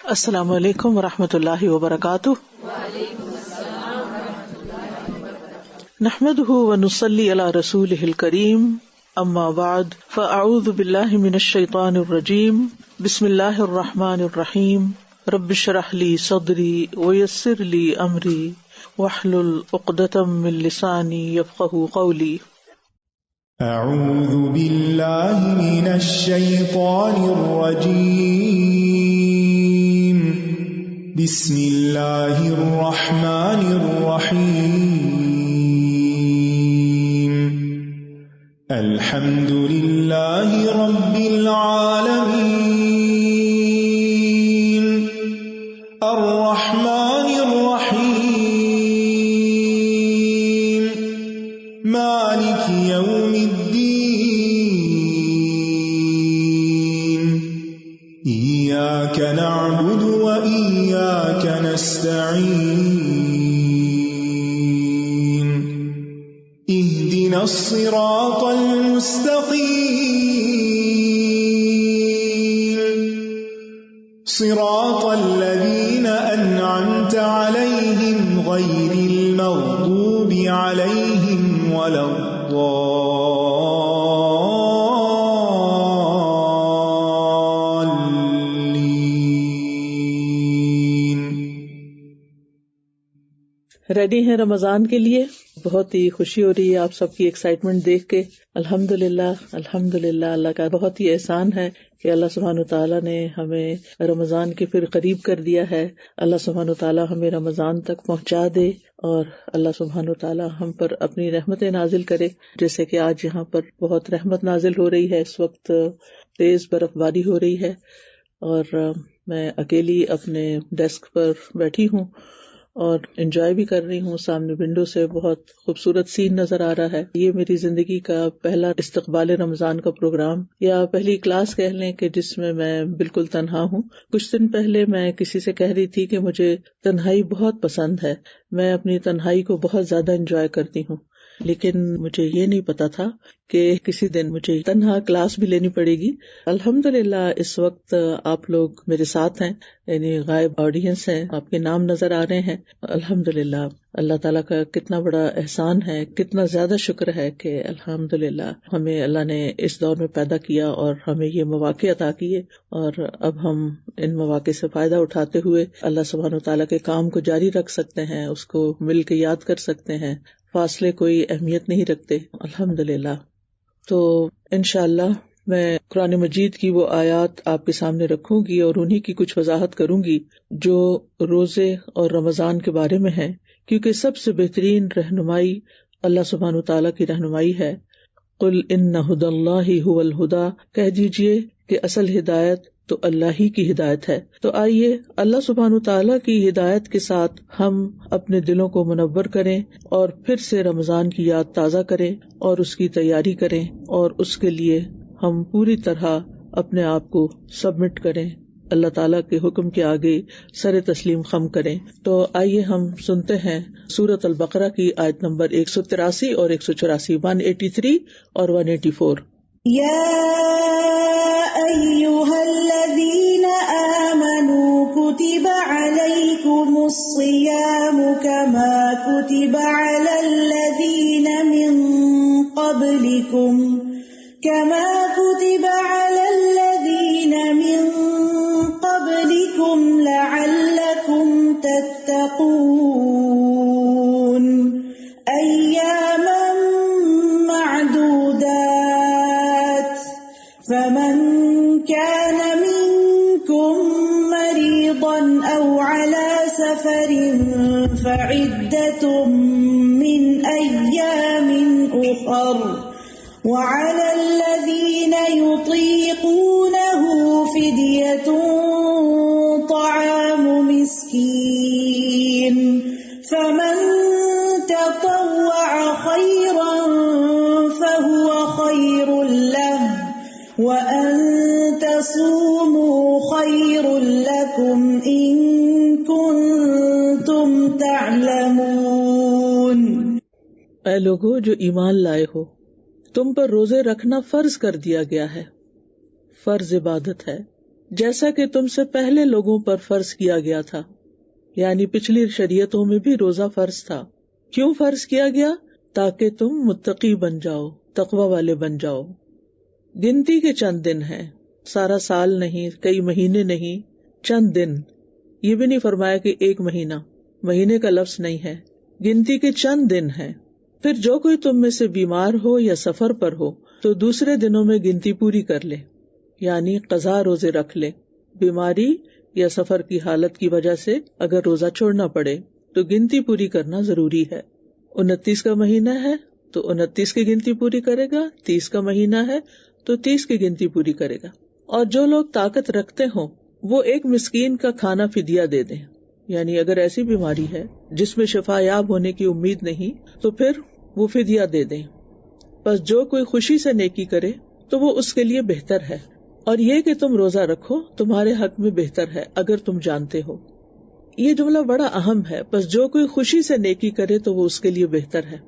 السلام علیکم ورحمۃ اللہ وبرکاتہ۔ نحمده ونصلی علی رسولہ الکریم، اما بعد فاعوذ باللہ من الشیطان الرجیم، بسم اللہ الرحمن الرحیم، رب اشرح لی صدری ویسر لی امری واحلل عقدۃ من لسانی یفقہوا قولی۔ اعوذ باللہ من الشیطان الرجیم، بسم اللہ الرحمن الرحیم، الحمد للہ رب العالمین، الرحمن الرحیم، مالک یوم الدین، ایاک نعبد وإیاک نستعین، اہدنا الصراط المستقیم، صراط الذین انعمت علیہم غیر المغضوب علیہم ولا الضالین۔ ریڈی ہیں رمضان کے لیے؟ بہت ہی خوشی ہو رہی ہے آپ سب کی ایکسائٹمنٹ دیکھ کے۔ الحمدللہ الحمدللہ، اللہ کا بہت ہی احسان ہے کہ اللہ سبحانہ وتعالیٰ نے ہمیں رمضان کے پھر قریب کر دیا ہے۔ اللہ سبحانہ وتعالیٰ ہمیں رمضان تک پہنچا دے اور اللہ سبحانہ وتعالیٰ ہم پر اپنی رحمتیں نازل کرے، جیسے کہ آج یہاں پر بہت رحمت نازل ہو رہی ہے۔ اس وقت تیز برف باری ہو رہی ہے اور میں اکیلی اپنے ڈیسک پر بیٹھی ہوں اور انجوائے بھی کر رہی ہوں۔ سامنے ونڈو سے بہت خوبصورت سین نظر آ رہا ہے۔ یہ میری زندگی کا پہلا استقبال رمضان کا پروگرام یا پہلی کلاس کہہ لیں کہ جس میں میں بالکل تنہا ہوں۔ کچھ دن پہلے میں کسی سے کہہ رہی تھی کہ مجھے تنہائی بہت پسند ہے، میں اپنی تنہائی کو بہت زیادہ انجوائے کرتی ہوں، لیکن مجھے یہ نہیں پتا تھا کہ کسی دن مجھے تنہا کلاس بھی لینی پڑے گی۔ الحمدللہ اس وقت آپ لوگ میرے ساتھ ہیں، یعنی غائب آڈینس ہیں، آپ کے نام نظر آ رہے ہیں۔ الحمدللہ اللہ تعالیٰ کا کتنا بڑا احسان ہے، کتنا زیادہ شکر ہے کہ الحمدللہ ہمیں اللہ نے اس دور میں پیدا کیا اور ہمیں یہ مواقع عطا کیے، اور اب ہم ان مواقع سے فائدہ اٹھاتے ہوئے اللہ سبحانہ وتعالیٰ کے کام کو جاری رکھ سکتے ہیں، اس کو مل کے یاد کر سکتے ہیں، فاصلے کوئی اہمیت نہیں رکھتے۔ الحمدللہ۔ تو انشاءاللہ میں قرآن مجید کی وہ آیات آپ کے سامنے رکھوں گی اور انہی کی کچھ وضاحت کروں گی جو روزے اور رمضان کے بارے میں ہیں، کیونکہ سب سے بہترین رہنمائی اللہ سبحانہ وتعالیٰ کی رہنمائی ہے۔ قل ان ھدی اللہ ھو الھدی، کہہ دیجئے کہ اصل ہدایت تو اللہ ہی کی ہدایت ہے۔ تو آئیے اللہ سبحانہ وتعالیٰ کی ہدایت کے ساتھ ہم اپنے دلوں کو منور کریں اور پھر سے رمضان کی یاد تازہ کریں اور اس کی تیاری کریں، اور اس کے لیے ہم پوری طرح اپنے آپ کو سبمٹ کریں، اللہ تعالیٰ کے حکم کے آگے سر تسلیم خم کریں۔ تو آئیے ہم سنتے ہیں سورۃ البقرہ کی آیت نمبر 183 اور 184، 183 اور 184۔ یا ایھا الذین آمنوا کتب علیکم الصیام کما کتب علی الذین من قبلکم لعلکم تتقون ایاما معدودات فمن كان منكم مريضا أو على سفر فعدة من أيام أخر وعلى الذين يطيقونه فدية طعام مسكين فمن تطوع خيرا فهو خير له وأن تصوموا خير لكم إن كنتم تعلمون۔ اے لوگو جو ایمان لائے ہو، تم پر روزے رکھنا فرض کر دیا گیا ہے۔ فرض عبادت ہے، جیسا کہ تم سے پہلے لوگوں پر فرض کیا گیا تھا. یعنی پچھلی شریعتوں میں بھی روزہ فرض تھا. کیوں فرض کیا گیا؟ تاکہ تم متقی بن جاؤ، تقوی والے بن جاؤ. گنتی کے چند دن ہیں، سارا سال نہیں، کئی مہینے نہیں، چند دن. یہ بھی نہیں فرمایا کہ ایک مہینہ، مہینے کا لفظ نہیں ہے، گنتی کے چند دن ہیں. پھر جو کوئی تم میں سے بیمار ہو یا سفر پر ہو تو دوسرے دنوں میں گنتی پوری کر لے، یعنی قضا روزے رکھ لے. بیماری یا سفر کی حالت کی وجہ سے اگر روزہ چھوڑنا پڑے تو گنتی پوری کرنا ضروری ہے. 29 کا مہینہ ہے تو 29 کی گنتی پوری کرے گا، 30 کا مہینہ ہے تو 30 کی گنتی پوری کرے گا. اور جو لوگ طاقت رکھتے ہوں وہ ایک مسکین کا کھانا فدیہ دے دیں. یعنی اگر ایسی بیماری ہے جس میں شفا یاب ہونے کی امید نہیں تو پھر وہ فدیہ دے دیں. بس جو کوئی خوشی سے نیکی کرے تو وہ اس کے لیے بہتر ہے، اور یہ کہ تم روزہ رکھو تمہارے حق میں بہتر ہے اگر تم جانتے ہو. یہ جملہ بڑا اہم ہے. بس جو کوئی خوشی سے نیکی کرے تو وہ اس کے لیے بہتر ہے.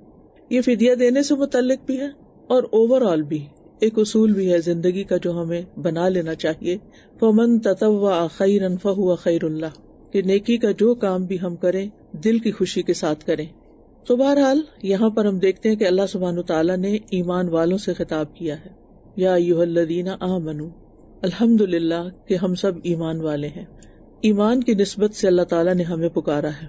یہ فدیہ دینے سے متعلق بھی ہے اور اوور آل بھی ایک اصول بھی ہے زندگی کا جو ہمیں بنا لینا چاہیے. فمن تطوع خیرا فہو خیر اللہ، کہ نیکی کا جو کام بھی ہم کریں دل کی خوشی کے ساتھ کریں. تو بہرحال یہاں پر ہم دیکھتے ہیں کہ اللہ سبحانہ تعالیٰ نے ایمان والوں سے خطاب کیا ہے. یا ایھا الذین آمنوا، الحمدللہ کہ ہم سب ایمان والے ہیں. ایمان کی نسبت سے اللہ تعالیٰ نے ہمیں پکارا ہے،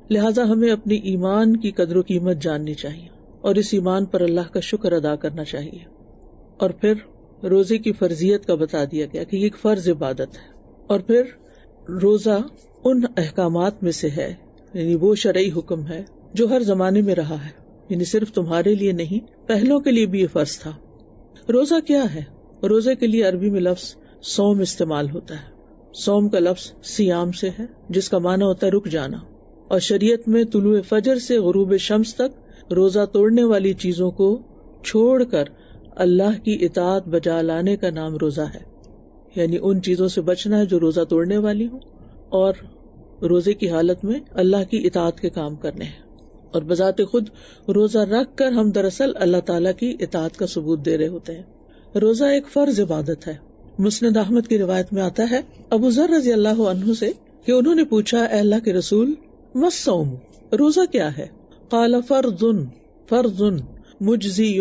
لہٰذا ہمیں اپنی ایمان کی قدر و قیمت جاننی چاہیے اور اس ایمان پر اللہ کا شکر ادا کرنا چاہیے. اور پھر روزے کی فرضیت کا بتا دیا گیا کہ یہ ایک فرض عبادت ہے. اور پھر روزہ ان احکامات میں سے ہے، یعنی وہ شرعی حکم ہے جو ہر زمانے میں رہا ہے، یعنی صرف تمہارے لیے نہیں، پہلوں کے لیے بھی یہ فرض تھا. روزہ کیا ہے؟ روزے کے لیے عربی میں لفظ صوم استعمال ہوتا ہے. صوم کا لفظ سیام سے ہے جس کا معنی ہوتا ہے رک جانا، اور شریعت میں طلوع فجر سے غروب شمس تک روزہ توڑنے والی چیزوں کو چھوڑ کر اللہ کی اطاعت بجا لانے کا نام روزہ ہے. یعنی ان چیزوں سے بچنا ہے جو روزہ توڑنے والی ہوں، اور روزے کی حالت میں اللہ کی اطاعت کے کام کرنے ہیں. اور بذات خود روزہ رکھ کر ہم دراصل اللہ تعالیٰ کی اطاعت کا ثبوت دے رہے ہوتے ہیں. روزہ ایک فرض عبادت ہے. مسند احمد کی روایت میں آتا ہے ابو ذر رضی اللہ عنہ سے کہ انہوں نے پوچھا، اے اللہ کے رسول، ما الصوم، روزہ کیا ہے؟ قال فرض مجزی.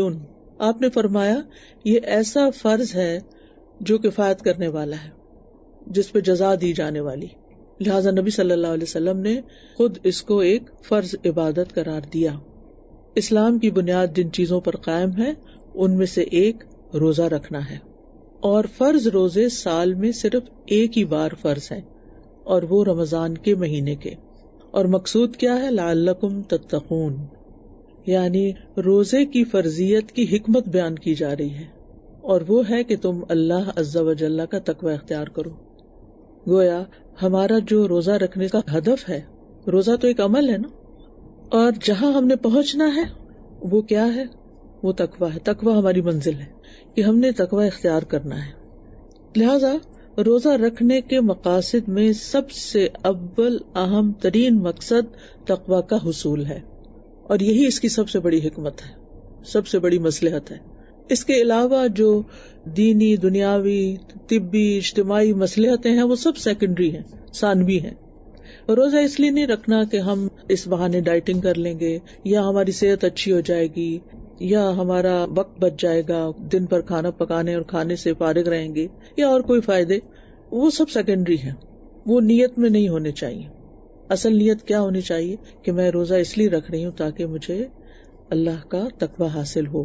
آپ نے فرمایا یہ ایسا فرض ہے جو کفایت کرنے والا ہے، جس پہ جزا دی جانے والی. لہٰذا نبی صلی اللہ علیہ وسلم نے خود اس کو ایک فرض عبادت قرار دیا. اسلام کی بنیاد جن چیزوں پر قائم ہے ان میں سے ایک روزہ رکھنا ہے. اور فرض روزے سال میں صرف ایک ہی بار فرض ہیں، اور وہ رمضان کے مہینے کے. اور مقصود کیا ہے؟ لعلکم تتقون، یعنی روزے کی فرضیت کی حکمت بیان کی جا رہی ہے، اور وہ ہے کہ تم اللہ عز و جل کا تقوی اختیار کرو. گویا ہمارا جو روزہ رکھنے کا ہدف ہے، روزہ تو ایک عمل ہے نا، اور جہاں ہم نے پہنچنا ہے وہ کیا ہے؟ وہ تقوی ہے. تقوی ہماری منزل ہے کہ ہم نے تقوی اختیار کرنا ہے. لہذا روزہ رکھنے کے مقاصد میں سب سے اول اہم ترین مقصد تقوی کا حصول ہے، اور یہی اس کی سب سے بڑی حکمت ہے، سب سے بڑی مصلحت ہے. اس کے علاوہ جو دینی، دنیاوی، طبی، اجتماعی مصلحتیں ہیں وہ سب سیکنڈری ہیں، ثانوی ہیں. روزہ اس لیے نہیں رکھنا کہ ہم اس بہانے ڈائٹنگ کر لیں گے، یا ہماری صحت اچھی ہو جائے گی، یا ہمارا وقت بچ جائے گا، دن پر کھانا پکانے اور کھانے سے فارغ رہیں گے، یا اور کوئی فائدے. وہ سب سیکنڈری ہیں، وہ نیت میں نہیں ہونے چاہیے. اصل نیت کیا ہونی چاہیے کہ میں روزہ اس لیے رکھ رہی ہوں تاکہ مجھے اللہ کا تقوی حاصل ہو.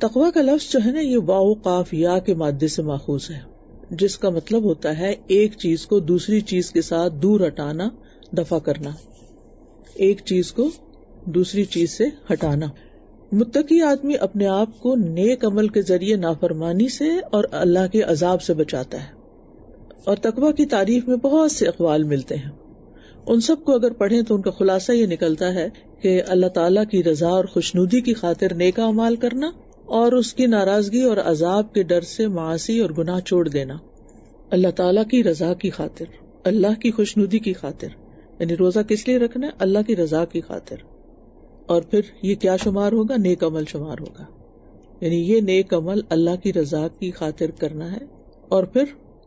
تقوی کا لفظ جو ہے نا، یہ واو قاف یا کے مادے سے ماخوذ ہے، جس کا مطلب ہوتا ہے ایک چیز کو دوسری چیز کے ساتھ دور ہٹانا، دفع کرنا. ایک چیز کو دوسری چیز سے ہٹانا. متقی آدمی اپنے آپ کو نیک عمل کے ذریعے نافرمانی سے اور اللہ کے عذاب سے بچاتا ہے. اور تقوی کی تعریف میں بہت سے اقوال ملتے ہیں. ان سب کو اگر پڑھیں تو ان کا خلاصہ یہ نکلتا ہے کہ اللہ تعالیٰ کی رضا اور خوشنودی کی خاطر نیک اعمال کرنا، اور اس کی ناراضگی اور عذاب کے ڈر سے معاصی اور گناہ چھوڑ دینا. اللہ تعالیٰ کی رضا کی خاطر، اللہ کی خوشنودی کی خاطر، یعنی روزہ کس لیے رکھنا ہے؟ اللہ کی رضا کی خاطر. اور پھر یہ کیا شمار ہوگا؟ نیک عمل شمار ہوگا. یعنی یہ نیک عمل اللہ کی رضا کی خاطر کرنا ہے. اور پھر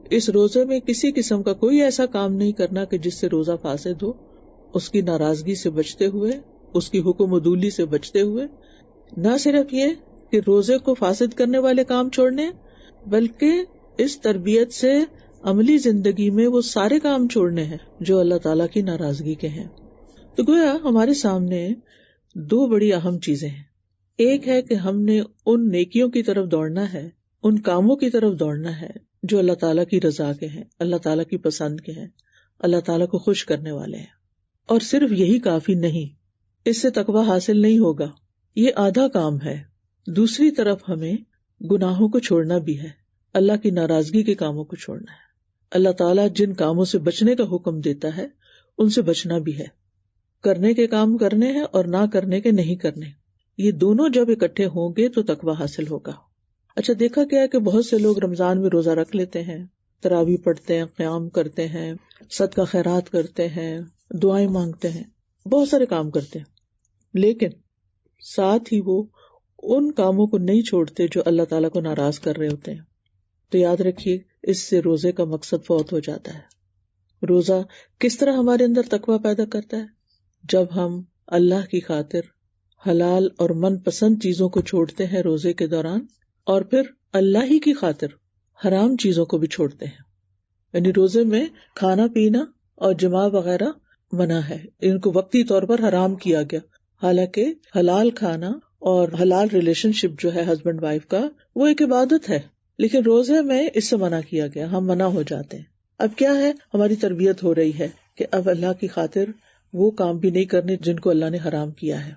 اس روزے میں کسی قسم کا کوئی ایسا کام نہیں کرنا کہ جس سے روزہ فاسد ہو، اس کی ناراضگی سے بچتے ہوئے، اس کی حکم عدولی سے بچتے ہوئے. نہ صرف یہ کہ روزے کو فاسد کرنے والے کام چھوڑنے، بلکہ اس تربیت سے عملی زندگی میں وہ سارے کام چھوڑنے ہیں جو اللہ تعالیٰ کی ناراضگی کے ہیں. تو گویا ہمارے سامنے دو بڑی اہم چیزیں ہیں. ایک ہے کہ ہم نے ان نیکیوں کی طرف دوڑنا ہے، ان کاموں کی طرف دوڑنا ہے جو اللہ تعالیٰ کی رضا کے ہیں، اللہ تعالیٰ کی پسند کے ہیں، اللہ تعالیٰ کو خوش کرنے والے ہیں. اور صرف یہی کافی نہیں، اس سے تقویٰ حاصل نہیں ہوگا، یہ آدھا کام ہے. دوسری طرف ہمیں گناہوں کو چھوڑنا بھی ہے، اللہ کی ناراضگی کے کاموں کو چھوڑنا ہے. اللہ تعالیٰ جن کاموں سے بچنے کا حکم دیتا ہے ان سے بچنا بھی ہے. کرنے کے کام کرنے ہیں اور نہ کرنے کے نہیں کرنے. یہ دونوں جب اکٹھے ہوں گے تو تقویٰ حاصل ہوگا. اچھا، دیکھا گیا ہے کہ بہت سے لوگ رمضان میں روزہ رکھ لیتے ہیں، تراویح پڑھتے ہیں، قیام کرتے ہیں، صدقہ خیرات کرتے ہیں، دعائیں مانگتے ہیں، بہت سارے کام کرتے ہیں، لیکن ساتھ ہی وہ ان کاموں کو نہیں چھوڑتے جو اللہ تعالیٰ کو ناراض کر رہے ہوتے ہیں. تو یاد رکھیے، اس سے روزے کا مقصد فوت ہو جاتا ہے. روزہ کس طرح ہمارے اندر تقویٰ پیدا کرتا ہے؟ جب ہم اللہ کی خاطر حلال اور من پسند چیزوں کو چھوڑتے ہیں روزے کے دوران، اور پھر اللہ ہی کی خاطر حرام چیزوں کو بھی چھوڑتے ہیں. یعنی روزے میں کھانا پینا اور جماع وغیرہ منع ہے، ان کو وقتی طور پر حرام کیا گیا. حالانکہ حلال کھانا اور حلال ریلیشن شپ جو ہے ہسبینڈ وائف کا، وہ ایک عبادت ہے، لیکن روزے میں اس سے منع کیا گیا، ہم منع ہو جاتے ہیں. اب کیا ہے، ہماری تربیت ہو رہی ہے کہ اب اللہ کی خاطر وہ کام بھی نہیں کرنے جن کو اللہ نے حرام کیا ہے.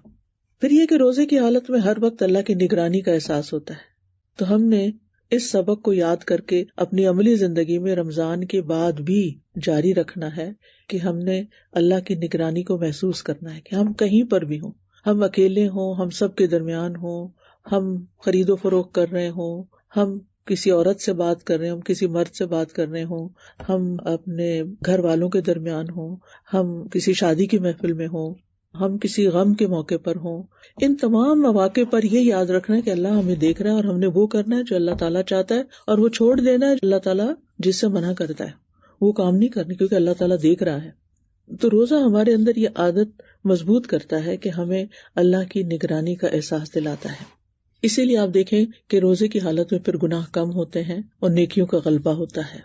پھر یہ کہ روزے کی حالت میں ہر وقت اللہ کی نگرانی کا احساس ہوتا ہے. تو ہم نے اس سبق کو یاد کر کے اپنی عملی زندگی میں رمضان کے بعد بھی جاری رکھنا ہے کہ ہم نے اللہ کی نگرانی کو محسوس کرنا ہے کہ ہم کہیں پر بھی ہوں، ہم اکیلے ہوں، ہم سب کے درمیان ہوں، ہم خرید و فروخت کر رہے ہوں، ہم کسی عورت سے بات کر رہے ہوں، ہم کسی مرد سے بات کر رہے ہوں، ہم اپنے گھر والوں کے درمیان ہوں، ہم کسی شادی کی محفل میں ہوں، ہم کسی غم کے موقع پر ہوں. ان تمام مواقع پر یہ یاد رکھنا ہے کہ اللہ ہمیں دیکھ رہا ہے اور ہم نے وہ کرنا ہے جو اللہ تعالیٰ چاہتا ہے، اور وہ چھوڑ دینا ہے اللہ تعالیٰ جس سے منع کرتا ہے، وہ کام نہیں کرنے کیونکہ اللہ تعالیٰ دیکھ رہا ہے. تو روزہ ہمارے اندر یہ عادت مضبوط کرتا ہے کہ ہمیں اللہ کی نگرانی کا احساس دلاتا ہے. اسی لیے آپ دیکھیں کہ روزے کی حالت میں پھر گناہ کم ہوتے ہیں اور نیکیوں کا غلبہ ہوتا ہے.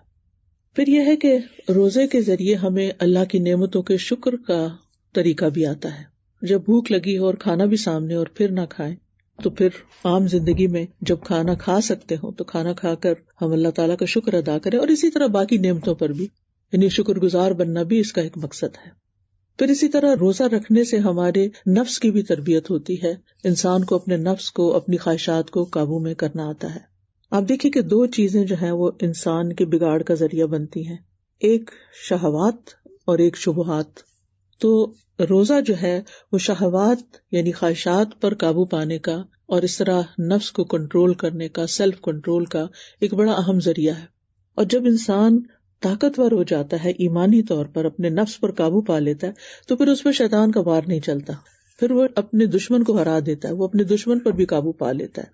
پھر یہ ہے کہ روزے کے ذریعے ہمیں اللہ کی نعمتوں کے شکر کا طریقہ بھی آتا ہے. جب بھوک لگی ہو اور کھانا بھی سامنے اور پھر نہ کھائیں، تو پھر عام زندگی میں جب کھانا کھا سکتے ہوں تو کھانا کھا کر ہم اللہ تعالیٰ کا شکر ادا کریں، اور اسی طرح باقی نعمتوں پر بھی، یعنی شکر گزار بننا بھی اس کا ایک مقصد ہے. پھر اسی طرح روزہ رکھنے سے ہمارے نفس کی بھی تربیت ہوتی ہے، انسان کو اپنے نفس کو، اپنی خواہشات کو قابو میں کرنا آتا ہے. آپ دیکھیں کہ دو چیزیں جو ہیں وہ انسان کے بگاڑ کا ذریعہ بنتی ہیں، ایک شہوات اور ایک شبہات. تو روزہ جو ہے وہ شہوات یعنی خواہشات پر قابو پانے کا اور اس طرح نفس کو کنٹرول کرنے کا، سیلف کنٹرول کا ایک بڑا اہم ذریعہ ہے. اور جب انسان طاقتور ہو جاتا ہے ایمانی طور پر، اپنے نفس پر قابو پا لیتا ہے، تو پھر اس پر شیطان کا وار نہیں چلتا، پھر وہ اپنے دشمن کو ہرا دیتا ہے، وہ اپنے دشمن پر بھی قابو پا لیتا ہے.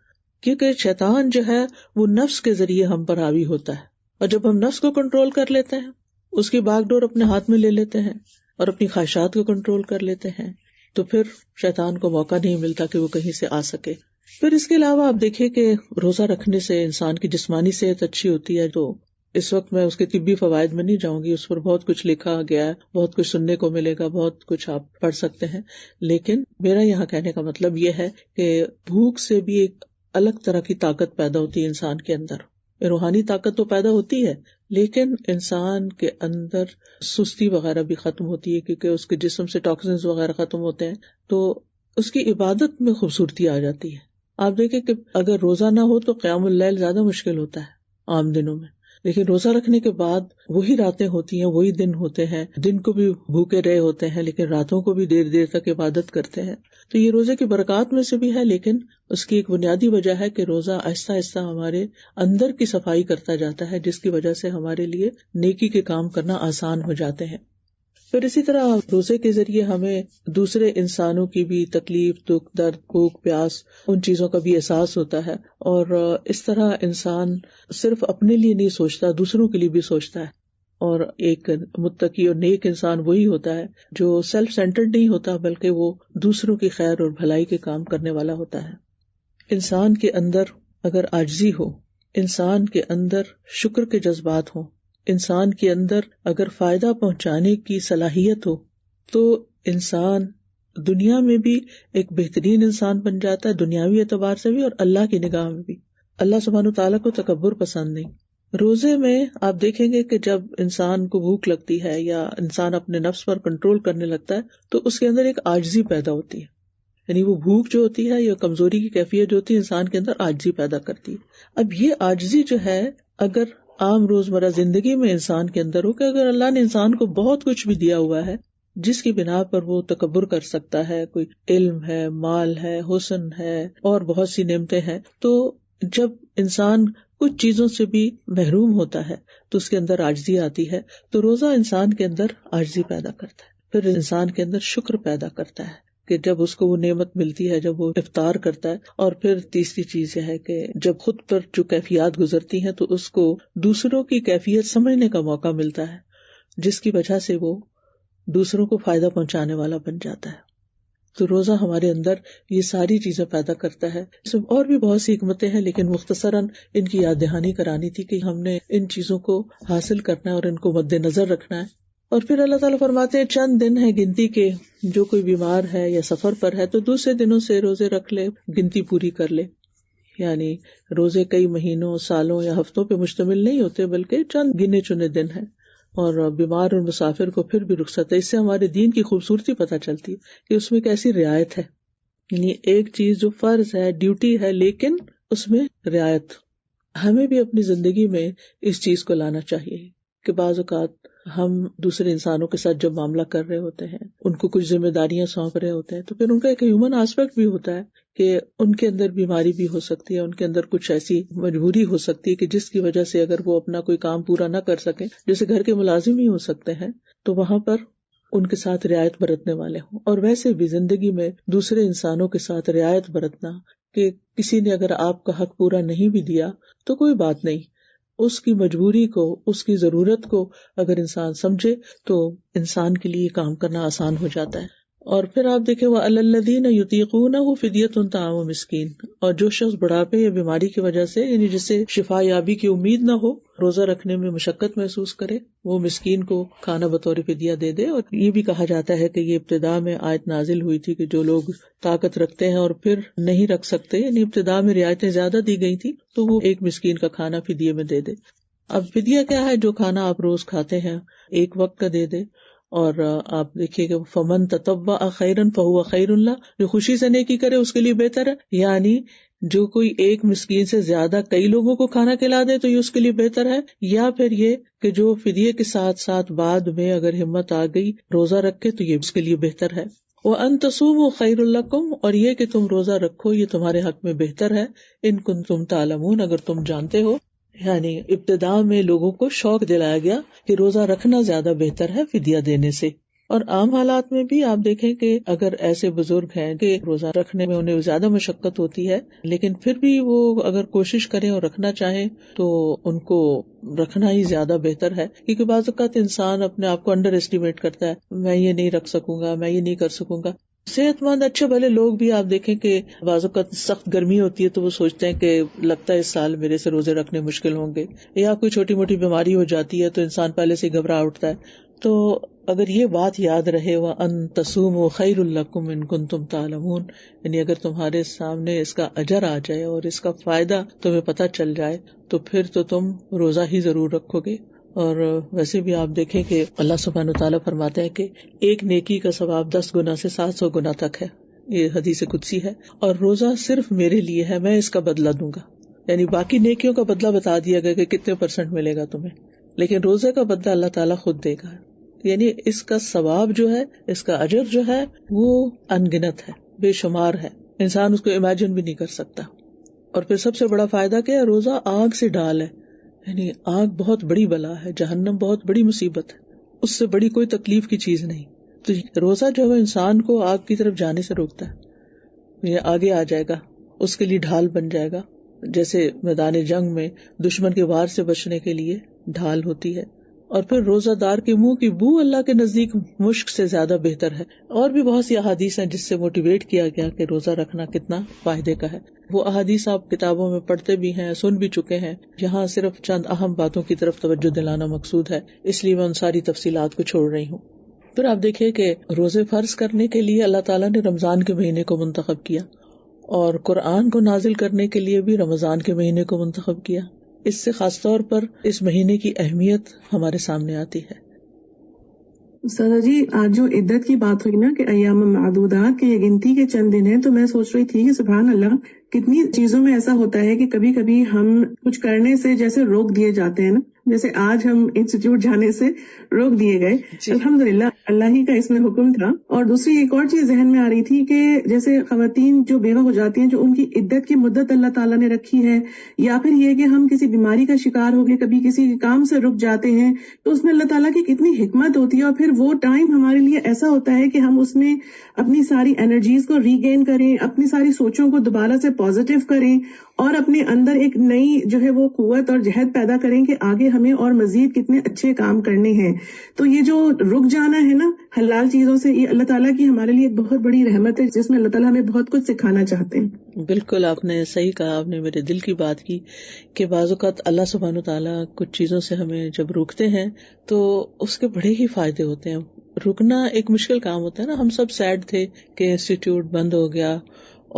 کیونکہ شیطان جو ہے وہ نفس کے ذریعے ہم پر حاوی ہوتا ہے، اور جب ہم نفس کو کنٹرول کر لیتے ہیں، اس کی باغ ڈور اپنے ہاتھ میں لے لیتے ہیں اور اپنی خواہشات کو کنٹرول کر لیتے ہیں، تو پھر شیطان کو موقع نہیں ملتا کہ وہ کہیں سے آ سکے. پھر اس کے علاوہ آپ دیکھیں کہ روزہ رکھنے سے انسان کی جسمانی صحت اچھی ہوتی ہے. تو اس وقت میں اس کے طبی فوائد میں نہیں جاؤں گی، اس پر بہت کچھ لکھا گیا ہے، بہت کچھ سننے کو ملے گا، بہت کچھ آپ پڑھ سکتے ہیں. لیکن میرا یہاں کہنے کا مطلب یہ ہے کہ بھوک سے بھی ایک الگ طرح کی طاقت پیدا ہوتی ہے انسان کے اندر. روحانی طاقت تو پیدا ہوتی ہے، لیکن انسان کے اندر سستی وغیرہ بھی ختم ہوتی ہے، کیونکہ اس کے جسم سے ٹاکسنز وغیرہ ختم ہوتے ہیں، تو اس کی عبادت میں خوبصورتی آ جاتی ہے. آپ دیکھیں کہ اگر روزہ نہ ہو تو قیام اللیل زیادہ مشکل ہوتا ہے عام دنوں میں، لیکن روزہ رکھنے کے بعد وہی راتیں ہوتی ہیں، وہی دن ہوتے ہیں، دن کو بھی بھوکے رہے ہوتے ہیں لیکن راتوں کو بھی دیر دیر تک عبادت کرتے ہیں. تو یہ روزے کی برکات میں سے بھی ہے، لیکن اس کی ایک بنیادی وجہ ہے کہ روزہ آہستہ آہستہ ہمارے اندر کی صفائی کرتا جاتا ہے، جس کی وجہ سے ہمارے لیے نیکی کے کام کرنا آسان ہو جاتے ہیں. پھر اسی طرح روزے کے ذریعے ہمیں دوسرے انسانوں کی بھی تکلیف، دکھ، درد، بھوک، پیاس، ان چیزوں کا بھی احساس ہوتا ہے، اور اس طرح انسان صرف اپنے لیے نہیں سوچتا، دوسروں کے لیے بھی سوچتا ہے. اور ایک متقی اور نیک انسان وہی ہوتا ہے جو سیلف سینٹرڈ نہیں ہوتا، بلکہ وہ دوسروں کی خیر اور بھلائی کے کام کرنے والا ہوتا ہے. انسان کے اندر اگر عاجزی ہو، انسان کے اندر شکر کے جذبات ہوں، انسان کے اندر اگر فائدہ پہنچانے کی صلاحیت ہو، تو انسان دنیا میں بھی ایک بہترین انسان بن جاتا ہے، دنیاوی اعتبار سے بھی اور اللہ کی نگاہ میں بھی. اللہ سبحانہ تعالیٰ کو تکبر پسند نہیں. روزے میں آپ دیکھیں گے کہ جب انسان کو بھوک لگتی ہے یا انسان اپنے نفس پر کنٹرول کرنے لگتا ہے تو اس کے اندر ایک عاجزی پیدا ہوتی ہے. یعنی وہ بھوک جو ہوتی ہے یا کمزوری کی کیفیت جو ہوتی ہے انسان کے اندر عاجزی پیدا کرتی ہے. اب یہ عاجزی جو ہے اگر عام روزمرہ زندگی میں انسان کے اندر ہو کہ اگر اللہ نے انسان کو بہت کچھ بھی دیا ہوا ہے جس کی بنا پر وہ تکبر کر سکتا ہے، کوئی علم ہے، مال ہے، حسن ہے اور بہت سی نعمتیں ہیں، تو جب انسان کچھ چیزوں سے بھی محروم ہوتا ہے تو اس کے اندر عاجزی آتی ہے. تو روزہ انسان کے اندر عاجزی پیدا کرتا ہے، پھر انسان کے اندر شکر پیدا کرتا ہے کہ جب اس کو وہ نعمت ملتی ہے، جب وہ افطار کرتا ہے. اور پھر تیسری چیز یہ ہے کہ جب خود پر جو کیفیات گزرتی ہیں تو اس کو دوسروں کی کیفیت سمجھنے کا موقع ملتا ہے، جس کی وجہ سے وہ دوسروں کو فائدہ پہنچانے والا بن جاتا ہے. تو روزہ ہمارے اندر یہ ساری چیزیں پیدا کرتا ہے. اس میں اور بھی بہت سی حکمتیں ہیں لیکن مختصراً ان کی یاد دہانی کرانی تھی کہ ہم نے ان چیزوں کو حاصل کرنا ہے اور ان کو مد نظر رکھنا ہے. اور پھر اللہ تعالیٰ فرماتے ہیں چند دن ہے گنتی کے، جو کوئی بیمار ہے یا سفر پر ہے تو دوسرے دنوں سے روزے رکھ لے، گنتی پوری کر لے. یعنی روزے کئی مہینوں، سالوں یا ہفتوں پہ مشتمل نہیں ہوتے بلکہ چند گنے چنے دن ہیں. اور بیمار اور مسافر کو پھر بھی رخصت ہے. اس سے ہمارے دین کی خوبصورتی پتہ چلتی ہے کہ اس میں کیسی رعایت ہے. یعنی ایک چیز جو فرض ہے، ڈیوٹی ہے، لیکن اس میں رعایت. ہمیں بھی اپنی زندگی میں اس چیز کو لانا چاہیے کہ بعض اوقات ہم دوسرے انسانوں کے ساتھ جب معاملہ کر رہے ہوتے ہیں، ان کو کچھ ذمہ داریاں سونپ رہے ہوتے ہیں، تو پھر ان کا ایک ہیومن آسپیکٹ بھی ہوتا ہے کہ ان کے اندر بیماری بھی ہو سکتی ہے، ان کے اندر کچھ ایسی مجبوری ہو سکتی ہے کہ جس کی وجہ سے اگر وہ اپنا کوئی کام پورا نہ کر سکیں، جیسے گھر کے ملازم ہی ہو سکتے ہیں، تو وہاں پر ان کے ساتھ رعایت برتنے والے ہوں. اور ویسے بھی زندگی میں دوسرے انسانوں کے ساتھ رعایت برتنا کہ کسی نے اگر آپ کا حق پورا نہیں بھی دیا تو کوئی بات نہیں، اس کی مجبوری کو، اس کی ضرورت کو اگر انسان سمجھے تو انسان کے لیے کام کرنا آسان ہو جاتا ہے. اور پھر آپ دیکھیں وَعَلَى الَّذِينَ يُطِيقُونَهُ فِدْيَةٌ طَعَامُ مِسْكِين، اور جو شخص بڑھاپے یا بیماری کی وجہ سے یعنی جسے شفا یابی کی امید نہ ہو، روزہ رکھنے میں مشقت محسوس کرے، وہ مسکین کو کھانا بطور فدیہ دے دے. اور یہ بھی کہا جاتا ہے کہ یہ ابتدا میں آیت نازل ہوئی تھی کہ جو لوگ طاقت رکھتے ہیں اور پھر نہیں رکھ سکتے، یعنی ابتدا میں رعایتیں زیادہ دی گئی تھی، تو وہ ایک مسکین کا کھانا فدیے میں دے دے. اب فدیہ کیا ہے؟ جو کھانا آپ روز کھاتے ہیں ایک وقت کا دے دے. اور آپ دیکھیے کہ فمن تطوع خیرا فہو خیر اللہ، جو خوشی سے نیکی کرے اس کے لیے بہتر ہے. یعنی جو کوئی ایک مسکین سے زیادہ کئی لوگوں کو کھانا کھلا دے تو یہ اس کے لیے بہتر ہے، یا پھر یہ کہ جو فدیے کے ساتھ ساتھ بعد میں اگر ہمت آ گئی روزہ رکھے تو یہ اس کے لیے بہتر ہے. وَأَن تَصُومُوا خَيْرٌ لَكُمْ، اور یہ کہ تم روزہ رکھو یہ تمہارے حق میں بہتر ہے. ان کنتم تعلمون، اگر تم جانتے ہو. یعنی ابتدا میں لوگوں کو شوق دلایا گیا کہ روزہ رکھنا زیادہ بہتر ہے فدیہ دینے سے. اور عام حالات میں بھی آپ دیکھیں کہ اگر ایسے بزرگ ہیں کہ روزہ رکھنے میں انہیں زیادہ مشقت ہوتی ہے، لیکن پھر بھی وہ اگر کوشش کریں اور رکھنا چاہیں تو ان کو رکھنا ہی زیادہ بہتر ہے. کیونکہ بعض اوقات انسان اپنے آپ کو انڈر ایسٹیمیٹ کرتا ہے، میں یہ نہیں رکھ سکوں گا، میں یہ نہیں کر سکوں گا. صحت مند اچھے بھلے لوگ بھی آپ دیکھیں کہ بعض اوقات سخت گرمی ہوتی ہے تو وہ سوچتے ہیں کہ لگتا ہے اس سال میرے سے روزے رکھنے مشکل ہوں گے، یا کوئی چھوٹی موٹی بیماری ہو جاتی ہے تو انسان پہلے سے گھبرا اٹھتا ہے. تو اگر یہ بات یاد رہے وَأَن تَصُومُوا خَيْرٌ لَكُمْ إِن كُنتُمْ تَعْلَمُونَ، یعنی اگر تمہارے سامنے اس کا اجر آ جائے اور اس کا فائدہ تمہیں پتہ چل جائے تو پھر تو تم روزہ ہی ضرور رکھو گے. اور ویسے بھی آپ دیکھیں کہ اللہ سبحانہ وتعالیٰ فرماتے ہیں کہ ایک نیکی کا ثواب 10 گنا سے 700 گنا تک ہے. یہ حدیث قدسی ہے. اور روزہ صرف میرے لیے ہے، میں اس کا بدلہ دوں گا. یعنی باقی نیکیوں کا بدلہ بتا دیا گیا کہ کتنے % ملے گا تمہیں، لیکن روزے کا بدلہ اللہ تعالیٰ خود دے گا. یعنی اس کا ثواب جو ہے، اس کا اجر جو ہے وہ ان گنت ہے، بے شمار ہے، انسان اس کو امیجن بھی نہیں کر سکتا. اور پھر سب سے بڑا فائدہ کیا ہے؟ روزہ آگ سے ڈال ہے. یعنی آگ بہت بڑی بلا ہے، جہنم بہت بڑی مصیبت ہے، اس سے بڑی کوئی تکلیف کی چیز نہیں. تو روزہ جو ہے انسان کو آگ کی طرف جانے سے روکتا ہے، یہ آگے آ جائے گا، اس کے لیے ڈھال بن جائے گا. جیسے میدان جنگ میں دشمن کے وار سے بچنے کے لیے ڈھال ہوتی ہے. اور پھر روزہ دار کے منہ کی بو اللہ کے نزدیک مشک سے زیادہ بہتر ہے. اور بھی بہت سی احادیث ہیں جس سے موٹیویٹ کیا گیا کہ روزہ رکھنا کتنا فائدے کا ہے. وہ احادیث آپ کتابوں میں پڑھتے بھی ہیں، سن بھی چکے ہیں. یہاں صرف چند اہم باتوں کی طرف توجہ دلانا مقصود ہے، اس لیے میں ان ساری تفصیلات کو چھوڑ رہی ہوں. پھر آپ دیکھیں کہ روزے فرض کرنے کے لیے اللہ تعالیٰ نے رمضان کے مہینے کو منتخب کیا، اور قرآن کو نازل کرنے کے لیے بھی رمضان کے مہینے کو منتخب کیا. اس سے خاص طور پر اس مہینے کی اہمیت ہمارے سامنے آتی ہے. سادہ جی، آج جو عدت کی بات ہوئی نا کہ ایام معدودات کے یہ گنتی کے چند دن ہیں، تو میں سوچ رہی تھی کہ سبحان اللہ کتنی چیزوں میں ایسا ہوتا ہے کہ کبھی کبھی ہم کچھ کرنے سے جیسے روک دیے جاتے ہیں نا، جیسے آج ہم انسٹیٹیوٹ جانے سے روک دیے گئے. الحمدللہ اللہ ہی کا اس میں حکم تھا. اور دوسری ایک اور چیز ذہن میں آ رہی تھی کہ جیسے خواتین جو بیوہ ہو جاتی ہیں، جو ان کی عدت کی مدت اللہ تعالیٰ نے رکھی ہے، یا پھر یہ کہ ہم کسی بیماری کا شکار ہو کے کبھی کسی کام سے رک جاتے ہیں، تو اس میں اللہ تعالیٰ کی کتنی حکمت ہوتی ہے. اور پھر وہ ٹائم ہمارے لیے ایسا ہوتا ہے کہ ہم اس میں اپنی ساری انرجیز کو ری گین کریں، اپنی ساری سوچوں کو دوبارہ سے پازیٹیو کریں، اور اپنے اندر ایک نئی جو ہے وہ قوت اور جہد پیدا کریں کہ آگے ہمیں اور مزید کتنے اچھے کام کرنے ہیں. تو یہ جو رک جانا ہے نا حلال چیزوں سے، یہ اللہ تعالیٰ کی ہمارے لیے ایک بہت بڑی رحمت ہے، جس میں اللہ تعالیٰ ہمیں بہت کچھ سکھانا چاہتے ہیں. بالکل آپ نے صحیح کہا، آپ نے میرے دل کی بات کی کہ بعض اوقات اللہ سبحانہ وتعالیٰ کچھ چیزوں سے ہمیں جب روکتے ہیں تو اس کے بڑے ہی فائدے ہوتے ہیں. رکنا ایک مشکل کام ہوتا ہے نا. ہم سب سیڈ تھے کہ انسٹیٹیوٹ بند ہو گیا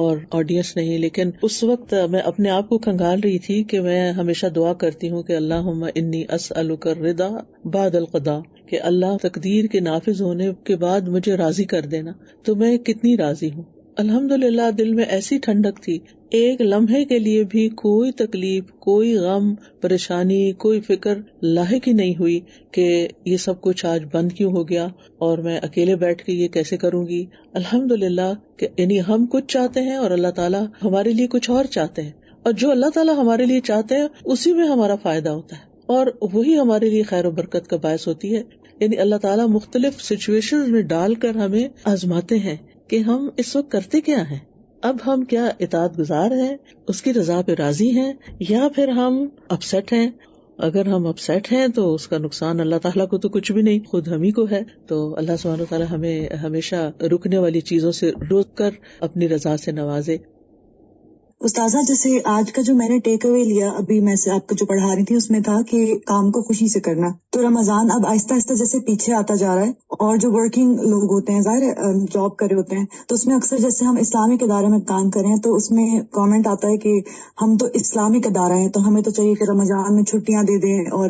اور آڈینس نہیں، لیکن اس وقت میں اپنے آپ کو کھنگال رہی تھی کہ میں ہمیشہ دعا کرتی ہوں کہ اللہم انی اسألک الرضا بعد القضاء، کہ اللہ تقدیر کے نافذ ہونے کے بعد مجھے راضی کر دینا. تو میں کتنی راضی ہوں. الحمدللہ دل میں ایسی ٹھنڈک تھی، ایک لمحے کے لیے بھی کوئی تکلیف، کوئی غم، پریشانی، کوئی فکر لاحق ہی نہیں ہوئی کہ یہ سب کچھ آج بند کیوں ہو گیا اور میں اکیلے بیٹھ کے یہ کیسے کروں گی. الحمدللہ کہ یعنی ہم کچھ چاہتے ہیں اور اللہ تعالیٰ ہمارے لیے کچھ اور چاہتے ہیں، اور جو اللہ تعالیٰ ہمارے لیے چاہتے ہیں اسی میں ہمارا فائدہ ہوتا ہے، اور وہی ہمارے لیے خیر و برکت کا باعث ہوتی ہے. یعنی اللہ تعالیٰ مختلف سچویشن میں ڈال کر ہمیں آزماتے ہیں کہ ہم اس وقت کرتے کیا ہیں. اب ہم کیا اطاعت گزار ہیں، اس کی رضا پہ راضی ہیں، یا پھر ہم اپسیٹ ہیں. اگر ہم اپسیٹ ہیں تو اس کا نقصان اللہ تعالیٰ کو تو کچھ بھی نہیں، خود ہم ہی کو ہے. تو اللہ سبحانہ وتعالیٰ ہمیں ہمیشہ رکنے والی چیزوں سے روک کر اپنی رضا سے نوازے. استاذہ، جیسے آج کا جو میں نے ٹیک اوے لیا، ابھی میں سے آپ کو جو پڑھا رہی تھی اس میں تھا کہ کام کو خوشی سے کرنا. تو رمضان اب آہستہ آہستہ جیسے پیچھے آتا جا رہا ہے، اور جو ورکنگ لوگ ہوتے ہیں، ظاہر جاب کر رہے ہوتے ہیں، تو اس میں اکثر جیسے ہم اسلامک ادارے میں کام کر رہے ہیں تو اس میں کامنٹ آتا ہے کہ ہم تو اسلامک ادارہ ہیں تو ہمیں تو چاہیے کہ رمضان میں چھٹیاں دے دیں، اور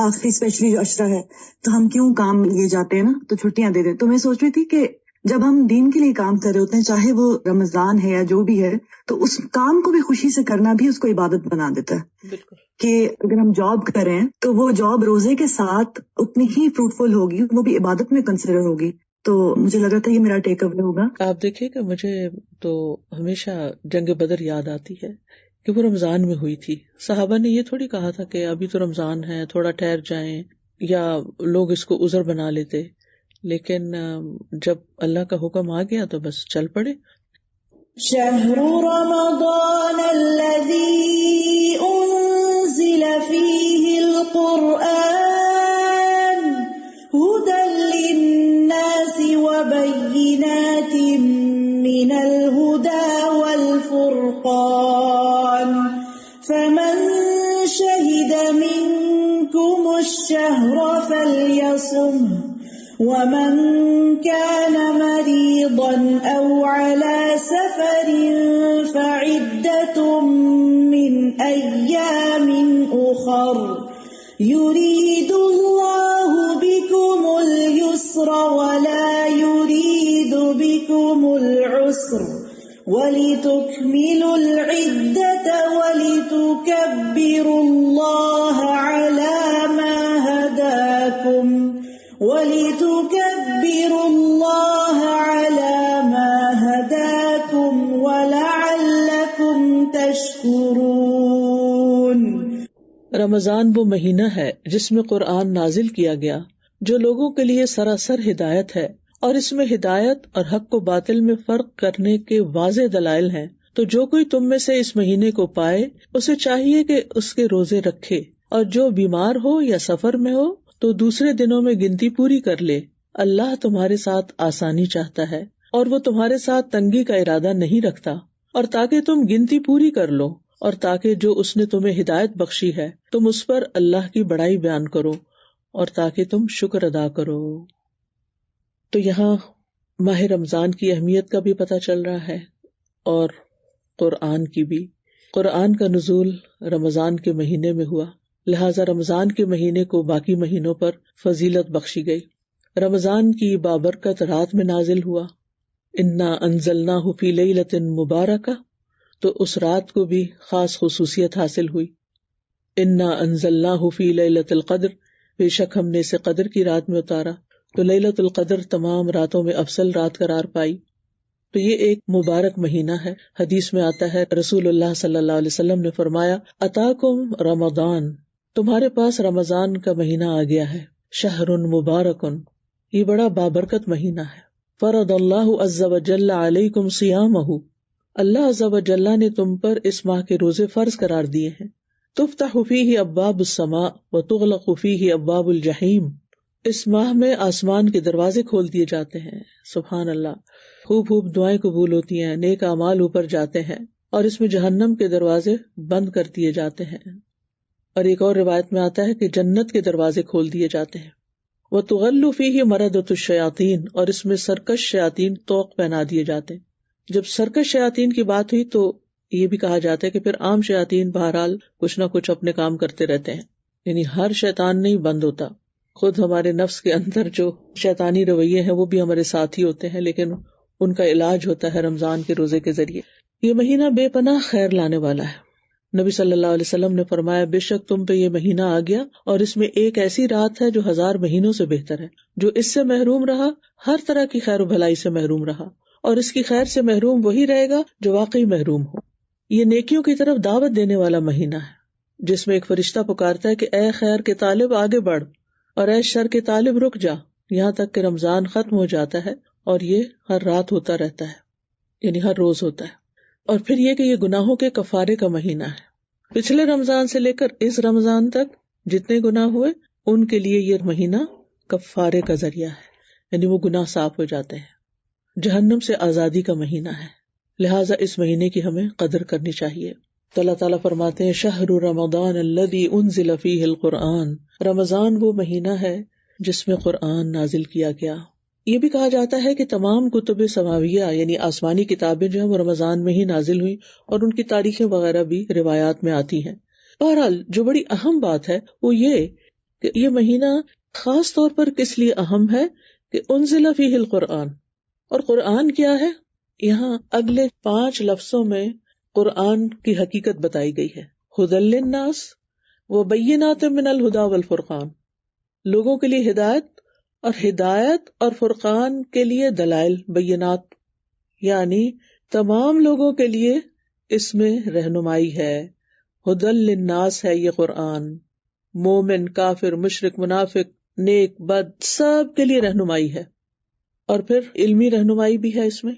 آخری اسپیشلی جو عشرہ ہے تو ہم کیوں کام لیے جاتے ہیں نا، تو چھٹیاں دے دیں. تو میں سوچ رہی تھی کہ جب ہم دین کے لیے کام کر رہے ہوتے ہیں، چاہے وہ رمضان ہے یا جو بھی ہے، تو اس کام کو بھی خوشی سے کرنا بھی اس کو عبادت بنا دیتا ہے. بالکل. کہ اگر ہم جاب کریں تو وہ جاب روزے کے ساتھ اتنی ہی فروٹفل ہوگی، وہ بھی عبادت میں کنسیڈر ہوگی. تو مجھے لگ رہا تھا یہ میرا ٹیک اوے ہوگا. آپ دیکھیے کہ مجھے تو ہمیشہ جنگ بدر یاد آتی ہے کہ وہ رمضان میں ہوئی تھی. صحابہ نے یہ تھوڑی کہا تھا کہ ابھی تو رمضان ہے، تھوڑا ٹھہر جائیں، یا لوگ اس کو عذر بنا لیتے. لیکن جب اللہ کا حکم آ گیا تو بس چل پڑے. شہر رمضان الذی انزل فیہ القرآن ھدی للناس وبینات من الھدی والفرقان فمن شہد منکم الشہر فلیصمہ ومن كان مريضا أو على سفر فعدة من أيام أخر يريد الله بكم اليسر ولا يريد بكم العسر ولتكملوا العدة ولتكبروا الله على ما هداكم وَلِتُكَبِّرُوا اللَّهَ عَلَى مَا هَدَاكُمْ وَلَعَلَّكُمْ تَشْكُرُونَ. رمضان وہ مہینہ ہے جس میں قرآن نازل کیا گیا جو لوگوں کے لیے سراسر ہدایت ہے، اور اس میں ہدایت اور حق و باطل میں فرق کرنے کے واضح دلائل ہیں، تو جو کوئی تم میں سے اس مہینے کو پائے اسے چاہیے کہ اس کے روزے رکھے، اور جو بیمار ہو یا سفر میں ہو تو دوسرے دنوں میں گنتی پوری کر لے۔ اللہ تمہارے ساتھ آسانی چاہتا ہے اور وہ تمہارے ساتھ تنگی کا ارادہ نہیں رکھتا، اور تاکہ تم گنتی پوری کر لو، اور تاکہ جو اس نے تمہیں ہدایت بخشی ہے تم اس پر اللہ کی بڑائی بیان کرو، اور تاکہ تم شکر ادا کرو۔ تو یہاں ماہ رمضان کی اہمیت کا بھی پتہ چل رہا ہے، اور قرآن کی بھی۔ قرآن کا نزول رمضان کے مہینے میں ہوا، لہٰذا رمضان کے مہینے کو باقی مہینوں پر فضیلت بخشی گئی۔ رمضان کی بابرکت رات میں نازل ہوا، انا انزلناہ فی لیلۃ مبارکہ، تو اس رات کو بھی خاص خصوصیت حاصل ہوئی۔ انا انزلناہ فی لیلۃ القدر، بے شک ہم نے اسے قدر کی رات میں اتارا، تو لیلۃ القدر تمام راتوں میں افضل رات قرار پائی۔ تو یہ ایک مبارک مہینہ ہے۔ حدیث میں آتا ہے رسول اللہ صلی اللہ علیہ وسلم نے فرمایا، اتاکم رمضان، تمہارے پاس رمضان کا مہینہ آ گیا ہے، شہر مبارک، یہ بڑا بابرکت مہینہ ہے۔ فرض اللہ عز وجل علیکم صیامہ، اللہ عز وجل نے تم پر اس ماہ کے روزے فرض قرار دیے ہیں۔ تفتح فیہ ابواب السماء وتغلق فیہ ابواب الجحیم، اس ماہ میں آسمان کے دروازے کھول دیے جاتے ہیں، سبحان اللہ، خوب خوب دعائیں قبول ہوتی ہیں، نیک اعمال اوپر جاتے ہیں، اور اس میں جہنم کے دروازے بند کر دیے جاتے ہیں۔ اور ایک اور روایت میں آتا ہے کہ جنت کے دروازے کھول دیے جاتے ہیں۔ وَتُغَلُّ فِيهِ مَرَدَةُ الشَّيَاطِينِ، اور اس میں سرکش شیاطین طوق پہنا دیے جاتے ہیں۔ جب سرکش شیاطین کی بات ہوئی تو یہ بھی کہا جاتا ہے کہ پھر عام شیاطین بہرحال کچھ نہ کچھ اپنے کام کرتے رہتے ہیں، یعنی ہر شیطان نہیں بند ہوتا، خود ہمارے نفس کے اندر جو شیطانی رویے ہیں وہ بھی ہمارے ساتھ ہی ہوتے ہیں، لیکن ان کا علاج ہوتا ہے رمضان کے روزے کے ذریعے۔ یہ مہینہ بے پناہ خیر لانے والا ہے۔ نبی صلی اللہ علیہ وسلم نے فرمایا، بے شک تم پہ یہ مہینہ آ گیا اور اس میں ایک ایسی رات ہے جو 1000 مہینوں سے بہتر ہے۔ جو اس سے محروم رہا ہر طرح کی خیر و بھلائی سے محروم رہا، اور اس کی خیر سے محروم وہی رہے گا جو واقعی محروم ہو۔ یہ نیکیوں کی طرف دعوت دینے والا مہینہ ہے، جس میں ایک فرشتہ پکارتا ہے کہ اے خیر کے طالب آگے بڑھ، اور اے شر کے طالب رک جا، یہاں تک کہ رمضان ختم ہو جاتا ہے، اور یہ ہر رات ہوتا رہتا ہے، یعنی ہر روز ہوتا ہے۔ اور پھر یہ کہ یہ گناہوں کے کفارے کا مہینہ ہے۔ پچھلے رمضان سے لے کر اس رمضان تک جتنے گناہ ہوئے ان کے لیے یہ مہینہ کفارے کا ذریعہ ہے، یعنی وہ گناہ صاف ہو جاتے ہیں۔ جہنم سے آزادی کا مہینہ ہے، لہٰذا اس مہینے کی ہمیں قدر کرنی چاہیے۔ تو اللہ تعالیٰ فرماتے ہیں، شہر رمضان الذی انزل فیہ القرآن، رمضان وہ مہینہ ہے جس میں قرآن نازل کیا گیا۔ یہ بھی کہا جاتا ہے کہ تمام کتب سماویہ یعنی آسمانی کتابیں جو ہیں وہ رمضان میں ہی نازل ہوئی، اور ان کی تاریخیں وغیرہ بھی روایات میں آتی ہیں۔ بہرحال جو بڑی اہم بات ہے وہ یہ کہ یہ مہینہ خاص طور پر کس لیے اہم ہے کہ انزل فیہ القرآن، اور قرآن کیا ہے؟ یہاں اگلے 5 لفظوں میں قرآن کی حقیقت بتائی گئی ہے، ھدی للناس وبینات من الھدی والفرقان، لوگوں کے لیے ہدایت، اور ہدایت اور فرقان کے لیے دلائل بینات، یعنی تمام لوگوں کے لیے اس میں رہنمائی ہے۔ ھدی للناس ہے یہ قرآن، مومن، کافر، مشرک، منافق، نیک، بد، سب کے لیے رہنمائی ہے۔ اور پھر علمی رہنمائی بھی ہے اس میں،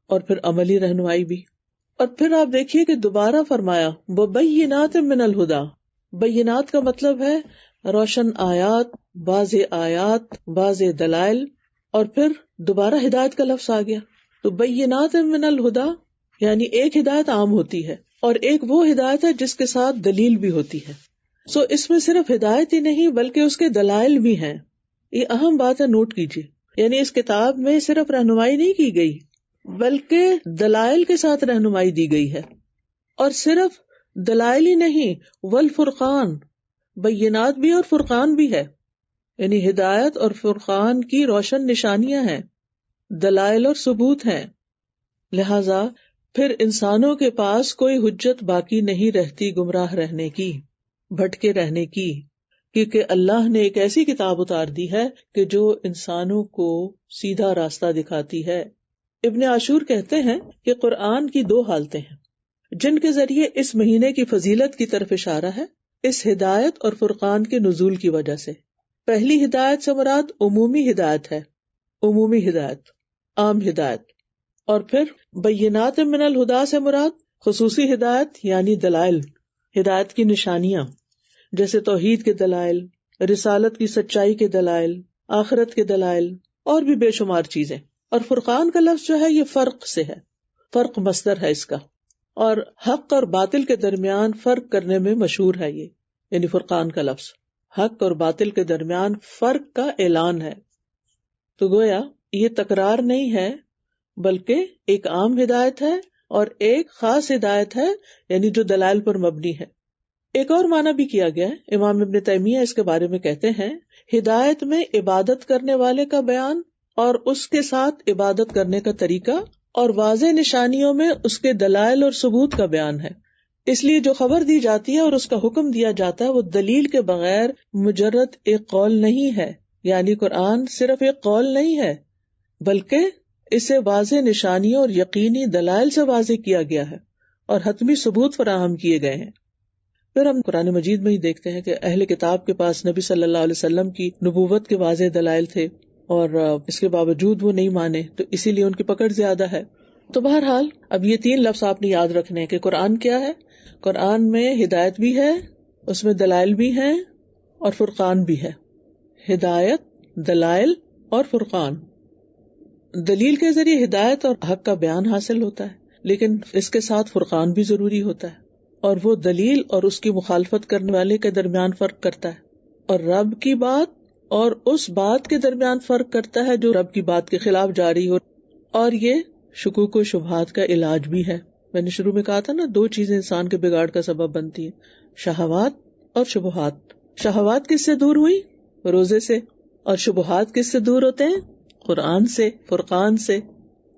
اور پھر عملی رہنمائی بھی۔ اور پھر آپ دیکھیے کہ دوبارہ فرمایا وبینات من الھدی، بینات کا مطلب ہے روشن آیات، واضح دلائل، اور پھر دوبارہ ہدایت کا لفظ آ گیا۔ تو بینات من الھدی یعنی ایک ہدایت عام ہوتی ہے، اور ایک وہ ہدایت ہے جس کے ساتھ دلیل بھی ہوتی ہے۔ سو اس میں صرف ہدایت ہی نہیں بلکہ اس کے دلائل بھی ہیں۔ یہ اہم بات ہے، نوٹ کیجیے، یعنی اس کتاب میں صرف رہنمائی نہیں کی گئی بلکہ دلائل کے ساتھ رہنمائی دی گئی ہے۔ اور صرف دلائل ہی نہیں، والفرقان، بینات بھی اور فرقان بھی ہے، یعنی ہدایت اور فرقان کی روشن نشانیاں ہیں، دلائل اور ثبوت ہیں۔ لہذا پھر انسانوں کے پاس کوئی حجت باقی نہیں رہتی گمراہ رہنے کی، بھٹکے رہنے کی، کیونکہ اللہ نے ایک ایسی کتاب اتار دی ہے کہ جو انسانوں کو سیدھا راستہ دکھاتی ہے۔ ابن عاشور کہتے ہیں کہ قرآن کی 2 حالتیں ہیں جن کے ذریعے اس مہینے کی فضیلت کی طرف اشارہ ہے، اس ہدایت اور فرقان کے نزول کی وجہ سے۔ پہلی ہدایت سے مراد عمومی ہدایت ہے، عمومی ہدایت، عام ہدایت. اور پھر بینات من الہدا سے مراد خصوصی ہدایت یعنی دلائل، ہدایت کی نشانیاں، جیسے توحید کے دلائل، رسالت کی سچائی کے دلائل، آخرت کے دلائل اور بھی بے شمار چیزیں. اور فرقان کا لفظ جو ہے یہ فرق سے ہے، فرق مصدر ہے اس کا، اور حق اور باطل کے درمیان فرق کرنے میں مشہور ہے یہ، یعنی فرقان کا لفظ حق اور باطل کے درمیان فرق کا اعلان ہے. تو گویا یہ تکرار نہیں ہے بلکہ ایک عام ہدایت ہے اور ایک خاص ہدایت ہے، یعنی جو دلائل پر مبنی ہے. ایک اور معنی بھی کیا گیا ہے، امام ابن تیمیہ اس کے بارے میں کہتے ہیں ہدایت میں عبادت کرنے والے کا بیان اور اس کے ساتھ عبادت کرنے کا طریقہ، اور واضح نشانیوں میں اس کے دلائل اور ثبوت کا بیان ہے. اس لیے جو خبر دی جاتی ہے اور اس کا حکم دیا جاتا ہے وہ دلیل کے بغیر مجرد ایک قول نہیں ہے، یعنی قرآن صرف ایک قول نہیں ہے بلکہ اسے واضح نشانیوں اور یقینی دلائل سے واضح کیا گیا ہے اور حتمی ثبوت فراہم کیے گئے ہیں. پھر ہم قرآن مجید میں ہی دیکھتے ہیں کہ اہل کتاب کے پاس نبی صلی اللہ علیہ وسلم کی نبوت کے واضح دلائل تھے اور اس کے باوجود وہ نہیں مانے، تو اسی لیے ان کی پکڑ زیادہ ہے. تو بہرحال اب یہ 3 لفظ آپ نے یاد رکھنے ہیں کہ قرآن کیا ہے. قرآن میں ہدایت بھی ہے، اس میں دلائل بھی ہیں اور فرقان بھی ہے. ہدایت، دلائل اور فرقان. دلیل کے ذریعے ہدایت اور حق کا بیان حاصل ہوتا ہے، لیکن اس کے ساتھ فرقان بھی ضروری ہوتا ہے، اور وہ دلیل اور اس کی مخالفت کرنے والے کے درمیان فرق کرتا ہے، اور رب کی بات اور اس بات کے درمیان فرق کرتا ہے جو رب کی بات کے خلاف جاری ہو. اور یہ شکوک و شبہات کا علاج بھی ہے. میں نے شروع میں کہا تھا نا 2 چیزیں انسان کے بگاڑ کا سبب بنتی ہیں، شہوات اور شبہات. شہوات کس سے دور ہوئی؟ روزے سے. اور شبہات کس سے دور ہوتے ہیں؟ قرآن سے، فرقان سے.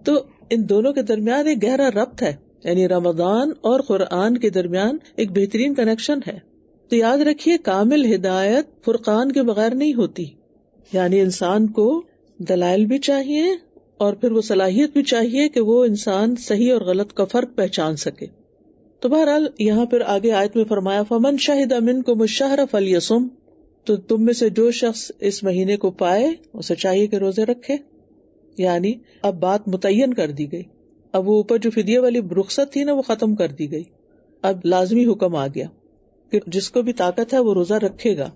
تو ان دونوں کے درمیان ایک گہرا ربط ہے، یعنی رمضان اور قرآن کے درمیان ایک بہترین کنیکشن ہے. تو یاد رکھیے کامل ہدایت فرقان کے بغیر نہیں ہوتی، یعنی انسان کو دلائل بھی چاہیے اور پھر وہ صلاحیت بھی چاہیے کہ وہ انسان صحیح اور غلط کا فرق پہچان سکے. تو بہرحال یہاں پھر آگے آیت میں فرمایا فمن شہد منکم الشہر فلیصم، تو تم میں سے جو شخص اس مہینے کو پائے اسے چاہیے کہ روزے رکھے. یعنی اب بات متعین کر دی گئی، اب وہ اوپر جو فدیے والی رخصت تھی نا وہ ختم کر دی گئی، اب لازمی حکم آ گیا کہ جس کو بھی طاقت ہے وہ روزہ رکھے گا.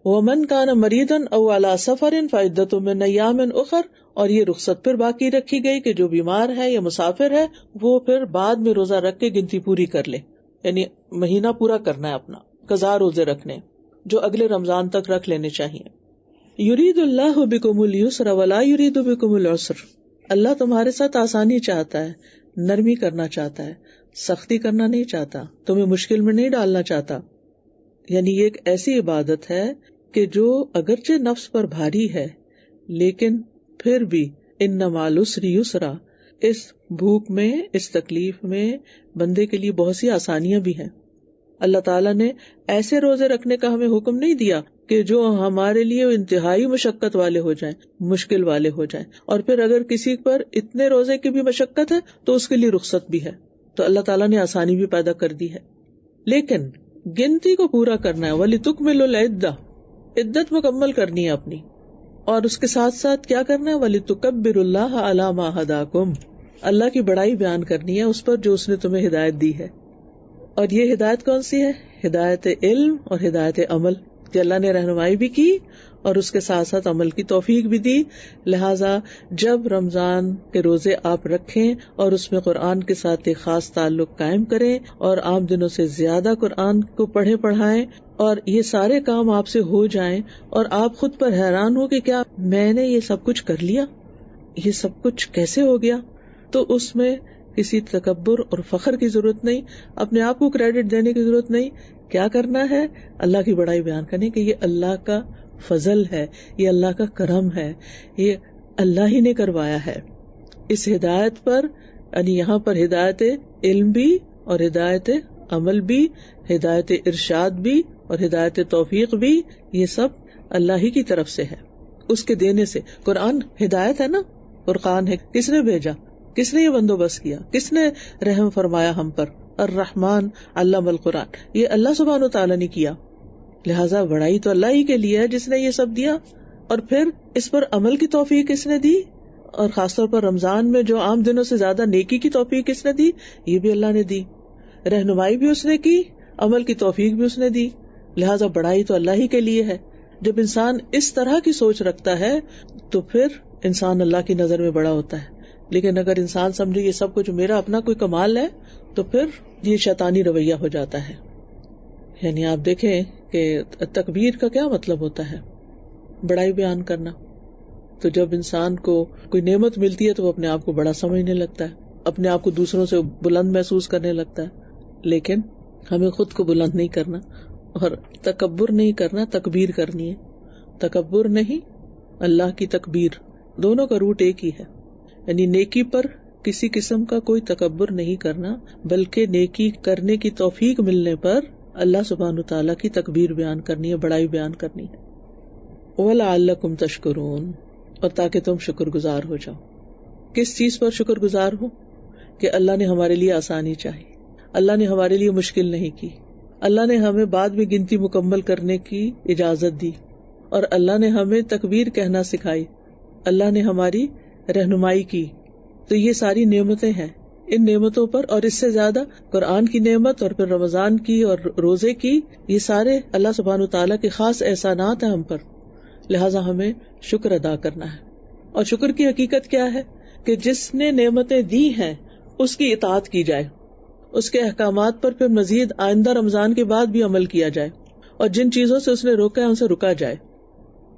وَمَنْ كَانَ مَرِيضًا أَوْ عَلَى سَفَرٍ فَعِدَّةٌ مِّنْ أَيَّامٍ أُخَرَ، اور یہ رخصت پھر باقی رکھی گئی کہ جو بیمار ہے یا مسافر ہے وہ پھر بعد میں روزہ رکھ کے گنتی پوری کر لے، یعنی مہینہ پورا کرنا ہے اپنا، قضا روزے رکھنے جو اگلے رمضان تک رکھ لینے چاہیے. یرید اللہ بکم اليسر ولا یرید بکم العسر، اللہ تمہارے ساتھ آسانی چاہتا ہے، نرمی کرنا چاہتا ہے، سختی کرنا نہیں چاہتا، تمہیں مشکل میں نہیں ڈالنا چاہتا. یعنی یہ ایک ایسی عبادت ہے کہ جو اگرچہ نفس پر بھاری ہے لیکن پھر بھی ان مع العسر یسرا، اس بھوک میں، اس تکلیف میں بندے کے لیے بہت سی آسانیاں بھی ہیں. اللہ تعالیٰ نے ایسے روزے رکھنے کا ہمیں حکم نہیں دیا کہ جو ہمارے لیے انتہائی مشقت والے ہو جائیں، مشکل والے ہو جائیں، اور پھر اگر کسی پر اتنے روزے کی بھی مشقت ہے تو اس کے لیے رخصت بھی ہے. تو اللہ تعالیٰ نے آسانی بھی پیدا کر دی ہے، لیکن گنتی کو پورا کرنا ہے. وَلِتُكْمِلُوا الْعِدَّةَ، عدت مکمل کرنی ہے اپنی، اور اس کے ساتھ ساتھ کیا کرنا ہے؟ وَلِتُكَبِّرُوا اللَّهَ عَلَى مَا هَدَاكُمْ، اللہ کی بڑائی بیان کرنی ہے اس پر جو اس نے تمہیں ہدایت دی ہے. اور یہ ہدایت کون سی ہے؟ ہدایت علم اور ہدایت عمل، کہ اللہ نے رہنمائی بھی کی اور اس کے ساتھ ساتھ عمل کی توفیق بھی دی. لہٰذا جب رمضان کے روزے آپ رکھیں اور اس میں قرآن کے ساتھ ایک خاص تعلق قائم کریں اور عام دنوں سے زیادہ قرآن کو پڑھائیں اور یہ سارے کام آپ سے ہو جائیں اور آپ خود پر حیران ہو کہ کیا میں نے یہ سب کچھ کر لیا، یہ سب کچھ کیسے ہو گیا، تو اس میں کسی تکبر اور فخر کی ضرورت نہیں، اپنے آپ کو کریڈٹ دینے کی ضرورت نہیں. کیا کرنا ہے؟ اللہ کی بڑائی بیان کرنی کہ یہ اللہ کا فضل ہے، یہ اللہ کا کرم ہے، یہ اللہ ہی نے کروایا ہے. اس ہدایت پر، یعنی یہاں پر ہدایت علم بھی اور ہدایت عمل بھی، ہدایت ارشاد بھی اور ہدایت توفیق بھی، یہ سب اللہ ہی کی طرف سے ہے، اس کے دینے سے. قرآن ہدایت ہے نا، فرقان ہے، کس نے بھیجا؟ کس نے یہ بندوبست کیا؟ کس نے رحم فرمایا ہم پر؟ الرحمن علم القرآن، یہ اللہ سبحانہ و تعالیٰ نے کیا. لہٰذا بڑائی تو اللہ ہی کے لیے ہے جس نے یہ سب دیا، اور پھر اس پر عمل کی توفیق کس نے دی، اور خاص طور پر رمضان میں جو عام دنوں سے زیادہ نیکی کی توفیق کس نے دی، یہ بھی اللہ نے دی، رہنمائی بھی اس نے کی، عمل کی توفیق بھی اس نے دی، لہٰذا بڑائی تو اللہ ہی کے لیے ہے۔ جب انسان اس طرح کی سوچ رکھتا ہے تو پھر انسان اللہ کی نظر میں بڑا ہوتا ہے، لیکن اگر انسان سمجھے یہ سب کچھ میرا اپنا کوئی کمال ہے تو پھر یہ شیطانی رویہ ہو جاتا ہے۔ یعنی آپ دیکھیں کہ تکبیر کا کیا مطلب ہوتا ہے، بڑائی بیان کرنا۔ تو جب انسان کو کوئی نعمت ملتی ہے تو وہ اپنے آپ کو بڑا سمجھنے لگتا ہے، اپنے آپ کو دوسروں سے بلند محسوس کرنے لگتا ہے، لیکن ہمیں خود کو بلند نہیں کرنا اور تکبر نہیں کرنا، تکبیر کرنی ہے۔ تکبر نہیں، اللہ کی تکبیر، دونوں کا روٹ ایک ہی ہے، یعنی نیکی پر کسی قسم کا کوئی تکبر نہیں کرنا، بلکہ نیکی کرنے کی توفیق ملنے پر اللہ سبحانہ تعالیٰ کی تکبیر بیان کرنی ہے، بڑائی بیان کرنی ہے۔ وَلَعَلَّكُمْ تَشْكُرُونَ، اور تاکہ تم شکر گزار ہو جاؤ۔ کس چیز پر شکر گزار ہو؟ کہ اللہ نے ہمارے لیے آسانی چاہی، اللہ نے ہمارے لیے مشکل نہیں کی، اللہ نے ہمیں بعد میں گنتی مکمل کرنے کی اجازت دی، اور اللہ نے ہمیں تکبیر کہنا سکھائی، اللہ نے ہماری رہنمائی کی۔ تو یہ ساری نعمتیں ہیں، ان نعمتوں پر اور اس سے زیادہ قرآن کی نعمت اور پھر رمضان کی اور روزے کی، یہ سارے اللہ سبحانہ تعالیٰ کے خاص احسانات ہیں ہم پر، لہٰذا ہمیں شکر ادا کرنا ہے۔ اور شکر کی حقیقت کیا ہے؟ کہ جس نے نعمتیں دی ہیں اس کی اطاعت کی جائے، اس کے احکامات پر پھر مزید آئندہ رمضان کے بعد بھی عمل کیا جائے، اور جن چیزوں سے اس نے روکا ہے ان سے رکا جائے،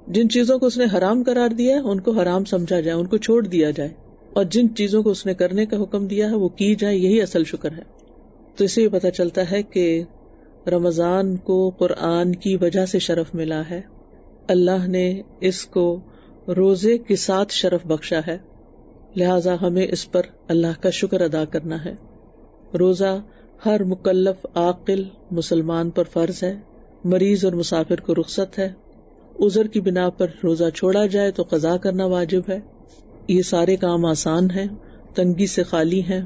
جن چیزوں کو اس نے حرام قرار دیا ہے ان کو حرام سمجھا جائے، ان کو چھوڑ دیا جائے، اور جن چیزوں کو اس نے کرنے کا حکم دیا ہے وہ کی جائے، یہی اصل شکر ہے۔ تو اس سے یہ پتہ چلتا ہے کہ رمضان کو قرآن کی وجہ سے شرف ملا ہے، اللہ نے اس کو روزے کے ساتھ شرف بخشا ہے، لہٰذا ہمیں اس پر اللہ کا شکر ادا کرنا ہے۔ روزہ ہر مکلف عاقل مسلمان پر فرض ہے، مریض اور مسافر کو رخصت ہے، عذر کی بنا پر روزہ چھوڑا جائے تو قضا کرنا واجب ہے، یہ سارے کام آسان ہیں، تنگی سے خالی ہیں،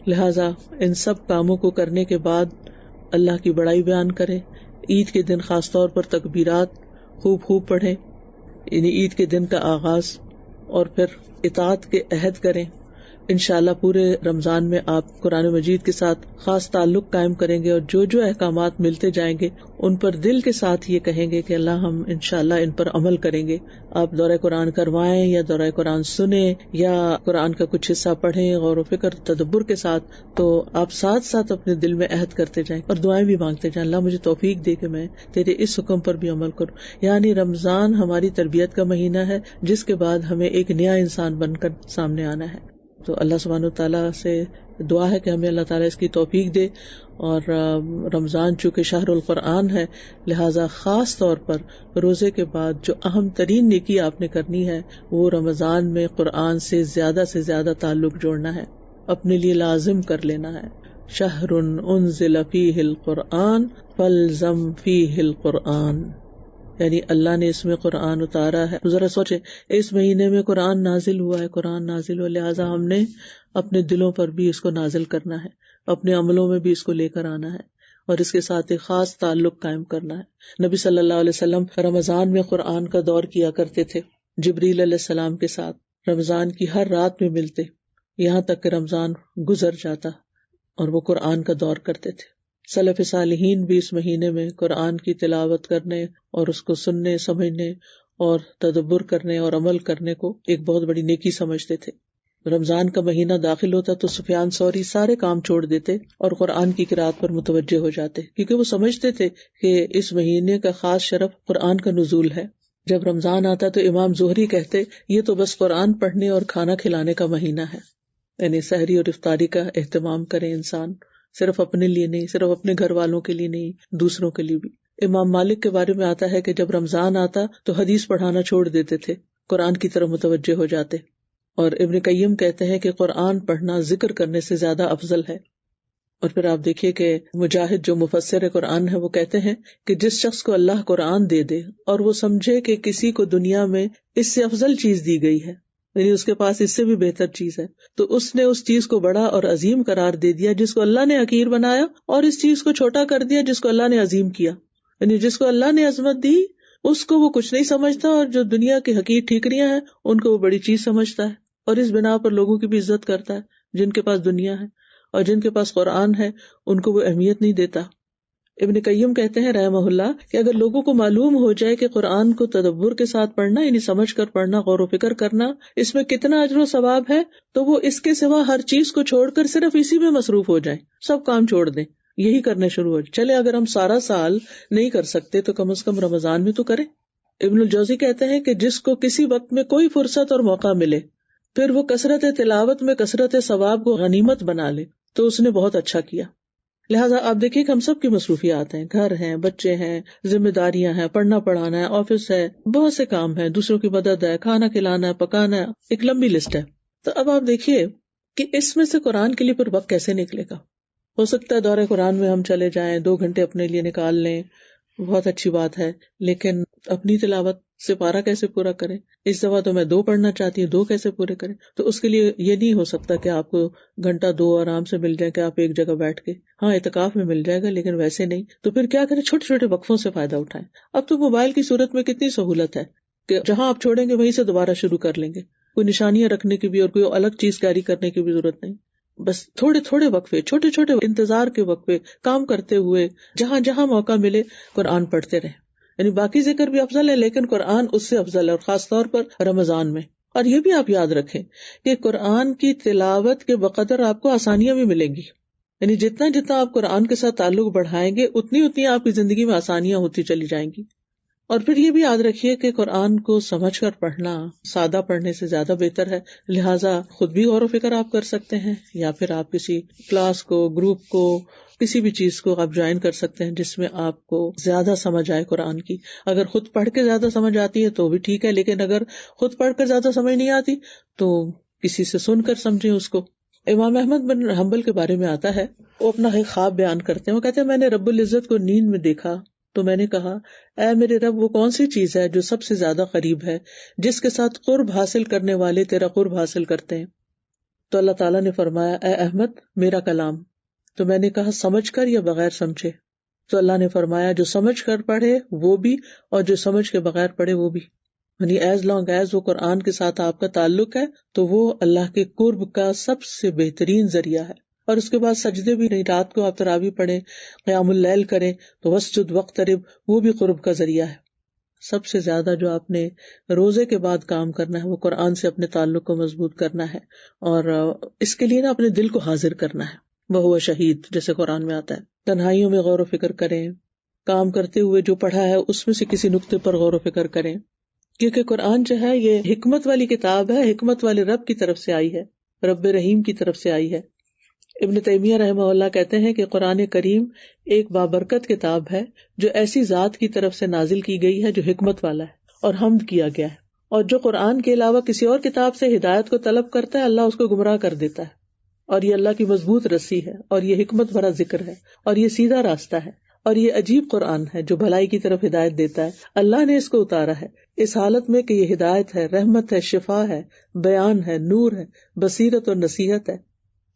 لہٰذا ان سب کاموں کو کرنے کے بعد اللہ کی بڑائی بیان کریں۔ عید کے دن خاص طور پر تکبیرات خوب پڑھیں، یعنی عید کے دن کا آغاز، اور پھر اطاعت کے عہد کریں۔ انشاءاللہ پورے رمضان میں آپ قرآن مجید کے ساتھ خاص تعلق قائم کریں گے، اور جو جو احکامات ملتے جائیں گے ان پر دل کے ساتھ یہ کہیں گے کہ اللہ ہم انشاءاللہ ان پر عمل کریں گے۔ آپ دورہ قرآن کروائیں یا دورہ قرآن سنیں یا قرآن کا کچھ حصہ پڑھیں اور فکر تدبر کے ساتھ، تو آپ ساتھ ساتھ اپنے دل میں عہد کرتے جائیں اور دعائیں بھی مانگتے جائیں، اللہ مجھے توفیق دے کہ میں تیرے اس حکم پر بھی عمل کروں۔ یعنی رمضان ہماری تربیت کا مہینہ ہے جس کے بعد ہمیں ایک نیا انسان بن کر سامنے آنا ہے۔ تو اللہ سبحانہ تعالیٰ سے دعا ہے کہ ہمیں اللہ تعالیٰ اس کی توفیق دے، اور رمضان چونکہ شہر القرآن ہے لہٰذا خاص طور پر روزے کے بعد جو اہم ترین نیکی آپ نے کرنی ہے وہ رمضان میں قرآن سے زیادہ تعلق جوڑنا ہے، اپنے لیے لازم کر لینا ہے۔ شہر انزل فیہ القرآن فالزم فیہ القرآن، یعنی اللہ نے اس میں قرآن اتارا ہے۔ ذرا سوچے، اس مہینے میں قرآن نازل ہوا ہے، لہٰذا ہم نے اپنے دلوں پر بھی اس کو نازل کرنا ہے، اپنے عملوں میں بھی اس کو لے کر آنا ہے، اور اس کے ساتھ ایک خاص تعلق قائم کرنا ہے۔ نبی صلی اللہ علیہ وسلم رمضان میں قرآن کا دور کیا کرتے تھے، جبریل علیہ السلام کے ساتھ رمضان کی ہر رات میں ملتے، یہاں تک کہ رمضان گزر جاتا اور وہ قرآن کا دور کرتے تھے۔ سلف صالحین بھی اس مہینے میں قرآن کی تلاوت کرنے اور اس کو سننے، سمجھنے اور تدبر کرنے اور عمل کرنے کو ایک بہت بڑی نیکی سمجھتے تھے۔ رمضان کا مہینہ داخل ہوتا تو سفیان ثوری سارے کام چھوڑ دیتے اور قرآن کی قرأت پر متوجہ ہو جاتے، کیونکہ وہ سمجھتے تھے کہ اس مہینے کا خاص شرف قرآن کا نزول ہے۔ جب رمضان آتا تو امام زہری کہتے یہ تو بس قرآن پڑھنے اور کھانا کھلانے کا مہینہ ہے، یعنی سحری اور افطاری کا اہتمام کرے انسان، صرف اپنے لیے نہیں، صرف اپنے گھر والوں کے لیے نہیں، دوسروں کے لیے بھی۔ امام مالک کے بارے میں آتا ہے کہ جب رمضان آتا تو حدیث پڑھانا چھوڑ دیتے تھے، قرآن کی طرف متوجہ ہو جاتے۔ اور ابن قیم کہتے ہیں کہ قرآن پڑھنا ذکر کرنے سے زیادہ افضل ہے۔ اور پھر آپ دیکھیے کہ مجاہد جو مفسر قرآن ہے وہ کہتے ہیں کہ جس شخص کو اللہ قرآن دے دے اور وہ سمجھے کہ کسی کو دنیا میں اس سے افضل چیز دی گئی ہے، یعنی اس کے پاس اس سے بھی بہتر چیز ہے، تو اس نے اس چیز کو بڑا اور عظیم قرار دے دیا جس کو اللہ نے حقیر بنایا، اور اس چیز کو چھوٹا کر دیا جس کو اللہ نے عظیم کیا۔ یعنی جس کو اللہ نے عظمت دی اس کو وہ کچھ نہیں سمجھتا، اور جو دنیا کی حقیر ٹھیکریاں ہیں ان کو وہ بڑی چیز سمجھتا ہے، اور اس بنا پر لوگوں کی بھی عزت کرتا ہے جن کے پاس دنیا ہے، اور جن کے پاس قرآن ہے ان کو وہ اہمیت نہیں دیتا۔ ابن قیم کہتے ہیں رحمہ اللہ کہ اگر لوگوں کو معلوم ہو جائے کہ قرآن کو تدبر کے ساتھ پڑھنا یعنی سمجھ کر پڑھنا، غور و فکر کرنا، اس میں کتنا اجر و ثواب ہے، تو وہ اس کے سوا ہر چیز کو چھوڑ کر صرف اسی میں مصروف ہو جائیں، سب کام چھوڑ دیں، یہی کرنے شروع ہو جائیں۔ چلے اگر ہم سارا سال نہیں کر سکتے تو کم از کم رمضان میں تو کریں۔ ابن الجوزی کہتے ہیں کہ جس کو کسی وقت میں کوئی فرصت اور موقع ملے پھر وہ کثرت تلاوت میں کثرت ثواب کو غنیمت بنا لے تو اس نے بہت اچھا کیا۔ لہٰذا آپ دیکھیے کہ ہم سب کی مصروفیات ہیں، گھر ہیں، بچے ہیں، ذمہ داریاں ہیں، پڑھنا پڑھانا ہے، آفس ہے، بہت سے کام ہیں، دوسروں کی مدد ہے، کھانا کھلانا ہے، پکانا ہے، ایک لمبی لسٹ ہے۔ تو اب آپ دیکھیے کہ اس میں سے قرآن کے لیے پھر وقت کیسے نکلے گا۔ ہو سکتا ہے دورہ قرآن میں ہم چلے جائیں، 2 گھنٹے اپنے لیے نکال لیں، بہت اچھی بات ہے، لیکن اپنی تلاوت سے پارہ کیسے پورا کریں؟ اس دفعہ تو میں 2 پڑھنا چاہتی ہوں، 2 کیسے پورے کریں؟ تو اس کے لیے یہ نہیں ہو سکتا کہ آپ کو گھنٹہ 2 آرام سے مل جائے کہ آپ ایک جگہ بیٹھ کے، ہاں اعتکاف میں مل جائے گا لیکن ویسے نہیں۔ تو پھر کیا کریں؟ چھوٹے چھوٹے وقفوں سے فائدہ اٹھائیں۔ اب تو موبائل کی صورت میں کتنی سہولت ہے کہ جہاں آپ چھوڑیں گے وہیں سے دوبارہ شروع کر لیں گے، کوئی نشانیاں رکھنے کی بھی اور کوئی الگ چیز کیری کرنے کی بھی ضرورت نہیں، بس تھوڑے تھوڑے وقفے، چھوٹے چھوٹے انتظار کے وقفے، کام کرتے ہوئے جہاں جہاں موقع ملے قرآن پڑھتے رہیں۔ یعنی باقی ذکر بھی افضل ہے لیکن قرآن اس سے افضل ہے، اور خاص طور پر رمضان میں۔ اور یہ بھی آپ یاد رکھیں کہ قرآن کی تلاوت کے بقدر آپ کو آسانیاں بھی ملیں گی، یعنی جتنا جتنا آپ قرآن کے ساتھ تعلق بڑھائیں گے اتنی اتنی آپ کی زندگی میں آسانیاں ہوتی چلی جائیں گی۔ اور پھر یہ بھی یاد رکھیے کہ قرآن کو سمجھ کر پڑھنا سادہ پڑھنے سے زیادہ بہتر ہے، لہٰذا خود بھی غور و فکر آپ کر سکتے ہیں، یا پھر آپ کسی کلاس کو، گروپ کو، کسی بھی چیز کو آپ جوائن کر سکتے ہیں جس میں آپ کو زیادہ سمجھ آئے قرآن کی۔ اگر خود پڑھ کے زیادہ سمجھ آتی ہے تو بھی ٹھیک ہے، لیکن اگر خود پڑھ کر زیادہ سمجھ نہیں آتی تو کسی سے سن کر سمجھیں اس کو۔ امام احمد بن حنبل کے بارے میں آتا ہے، وہ اپنا ایک خواب بیان کرتے ہیں، وہ کہتے ہیں میں نے رب العزت کو نیند میں دیکھا تو میں نے کہا اے میرے رب، وہ کون سی چیز ہے جو سب سے زیادہ قریب ہے، جس کے ساتھ قرب حاصل کرنے والے تیرا قرب حاصل کرتے ہیں؟ تو اللہ تعالیٰ نے فرمایا اے احمد میرا کلام۔ تو میں نے کہا سمجھ کر یا بغیر سمجھے؟ تو اللہ نے فرمایا جو سمجھ کر پڑھے وہ بھی اور جو سمجھ کے بغیر پڑھے وہ بھی، یعنی ایز لانگ ایز وہ قرآن کے ساتھ آپ کا تعلق ہے تو وہ اللہ کے قرب کا سب سے بہترین ذریعہ ہے۔ اور اس کے بعد سجدے بھی نہیں، رات کو آپ تراویح پڑھیں، قیام اللیل کریں تو وسجد واقترب، وہ بھی قرب کا ذریعہ ہے۔ سب سے زیادہ جو آپ نے روزے کے بعد کام کرنا ہے وہ قرآن سے اپنے تعلق کو مضبوط کرنا ہے، اور اس کے لیے نا اپنے دل کو حاضر کرنا ہے، وہ شہید جیسے قرآن میں آتا ہے۔ تنہائیوں میں غور و فکر کریں، کام کرتے ہوئے جو پڑھا ہے اس میں سے کسی نقطے پر غور و فکر کریں، کیونکہ قرآن جو ہے یہ حکمت والی کتاب ہے، حکمت والے رب کی طرف سے آئی ہے، رب رحیم کی طرف سے آئی ہے۔ ابن تیمیہ رحمہ اللہ کہتے ہیں کہ قرآن کریم ایک بابرکت کتاب ہے جو ایسی ذات کی طرف سے نازل کی گئی ہے جو حکمت والا ہے اور حمد کیا گیا ہے، اور جو قرآن کے علاوہ کسی اور کتاب سے ہدایت کو طلب کرتا ہے اللہ اس کو گمراہ کر دیتا ہے، اور یہ اللہ کی مضبوط رسی ہے، اور یہ حکمت بھرا ذکر ہے، اور یہ سیدھا راستہ ہے، اور یہ عجیب قرآن ہے جو بھلائی کی طرف ہدایت دیتا ہے۔ اللہ نے اس کو اتارا ہے اس حالت میں کہ یہ ہدایت ہے، رحمت ہے، شفا ہے، بیان ہے، نور ہے، بصیرت اور نصیحت ہے،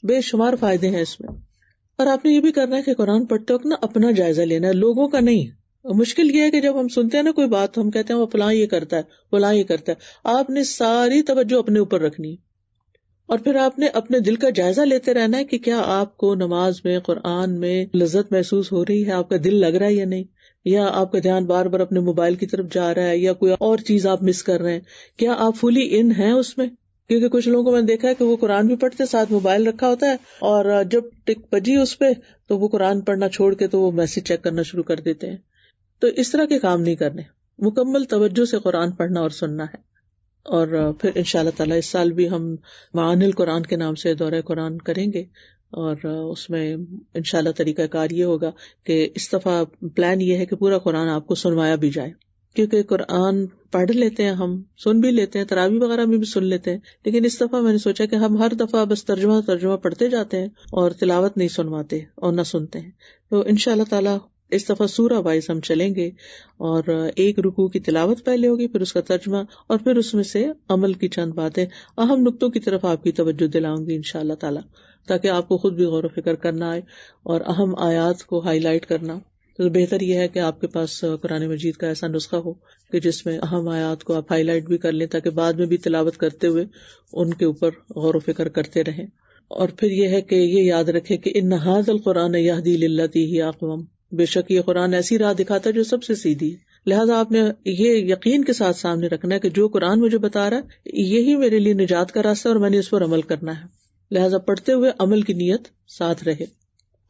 بے شمار فائدے ہیں اس میں۔ اور آپ نے یہ بھی کرنا ہے کہ قرآن پڑھتے وقت نا اپنا جائزہ لینا ہے، لوگوں کا نہیں۔ مشکل یہ ہے کہ جب ہم سنتے ہیں نا کوئی بات، ہم کہتے ہیں وہ فلاں یہ کرتا ہے، فلاں یہ کرتا ہے، آپ نے ساری توجہ اپنے اوپر رکھنی ہے، اور پھر آپ نے اپنے دل کا جائزہ لیتے رہنا ہے کہ کیا آپ کو نماز میں، قرآن میں لذت محسوس ہو رہی ہے، آپ کا دل لگ رہا ہے یا نہیں، یا آپ کا دھیان بار بار اپنے موبائل کی طرف جا رہا ہے، یا کوئی اور چیز آپ مس کر رہے ہیں، کیا آپ فلی ان ہیں اس میں؟ کیونکہ کچھ لوگوں کو میں نے دیکھا ہے کہ وہ قرآن بھی پڑھتے ساتھ موبائل رکھا ہوتا ہے، اور جب ٹک بجی اس پہ تو وہ قرآن پڑھنا چھوڑ کے تو وہ میسج چیک کرنا شروع کر دیتے ہیں۔ تو اس طرح کے کام نہیں کرنے، مکمل توجہ سے قرآن پڑھنا اور سننا ہے۔ اور پھر انشاءاللہ تعالیٰ اس سال بھی ہم معانی القرآن کے نام سے دورہ قرآن کریں گے، اور اس میں انشاءاللہ طریقہ کار یہ ہوگا کہ اس دفعہ پلان یہ ہے کہ پورا قرآن آپ کو سنوایا بھی جائے، کیونکہ قرآن پڑھ لیتے ہیں، ہم سن بھی لیتے ہیں، تراویح وغیرہ میں بھی سن لیتے ہیں، لیکن اس دفعہ میں نے سوچا کہ ہم ہر دفعہ بس ترجمہ پڑھتے جاتے ہیں اور تلاوت نہیں سنواتے اور نہ سنتے ہیں۔ تو انشاءاللہ تعالیٰ اس دفعہ سورہ وائز ہم چلیں گے، اور ایک رکوع کی تلاوت پہلے ہوگی، پھر اس کا ترجمہ، اور پھر اس میں سے عمل کی چند باتیں، اہم نقطوں کی طرف آپ کی توجہ دلاؤں گی انشاءاللہ تعالیٰ، تاکہ آپ کو خود بھی غور و فکر کرنا آئے اور اہم آیات کو ہائی لائٹ کرنا تو بہتر یہ ہے کہ آپ کے پاس قرآن مجید کا ایسا نسخہ ہو کہ جس میں اہم آیات کو آپ ہائی لائٹ بھی کر لیں تاکہ بعد میں بھی تلاوت کرتے ہوئے ان کے اوپر غور و فکر کرتے رہیں. اور پھر یہ ہے کہ یہ یاد رکھے کہ ان ھذا القرآن یہدی للتی ہی اقوم، بے شک یہ قرآن ایسی راہ دکھاتا ہے جو سب سے سیدھی ہے. لہٰذا آپ نے یہ یقین کے ساتھ سامنے رکھنا ہے کہ جو قرآن مجھے بتا رہا ہے یہی میرے لیے نجات کا راستہ اور میں نے اس پر عمل کرنا ہے. لہٰذا پڑھتے ہوئے عمل کی نیت ساتھ رہے.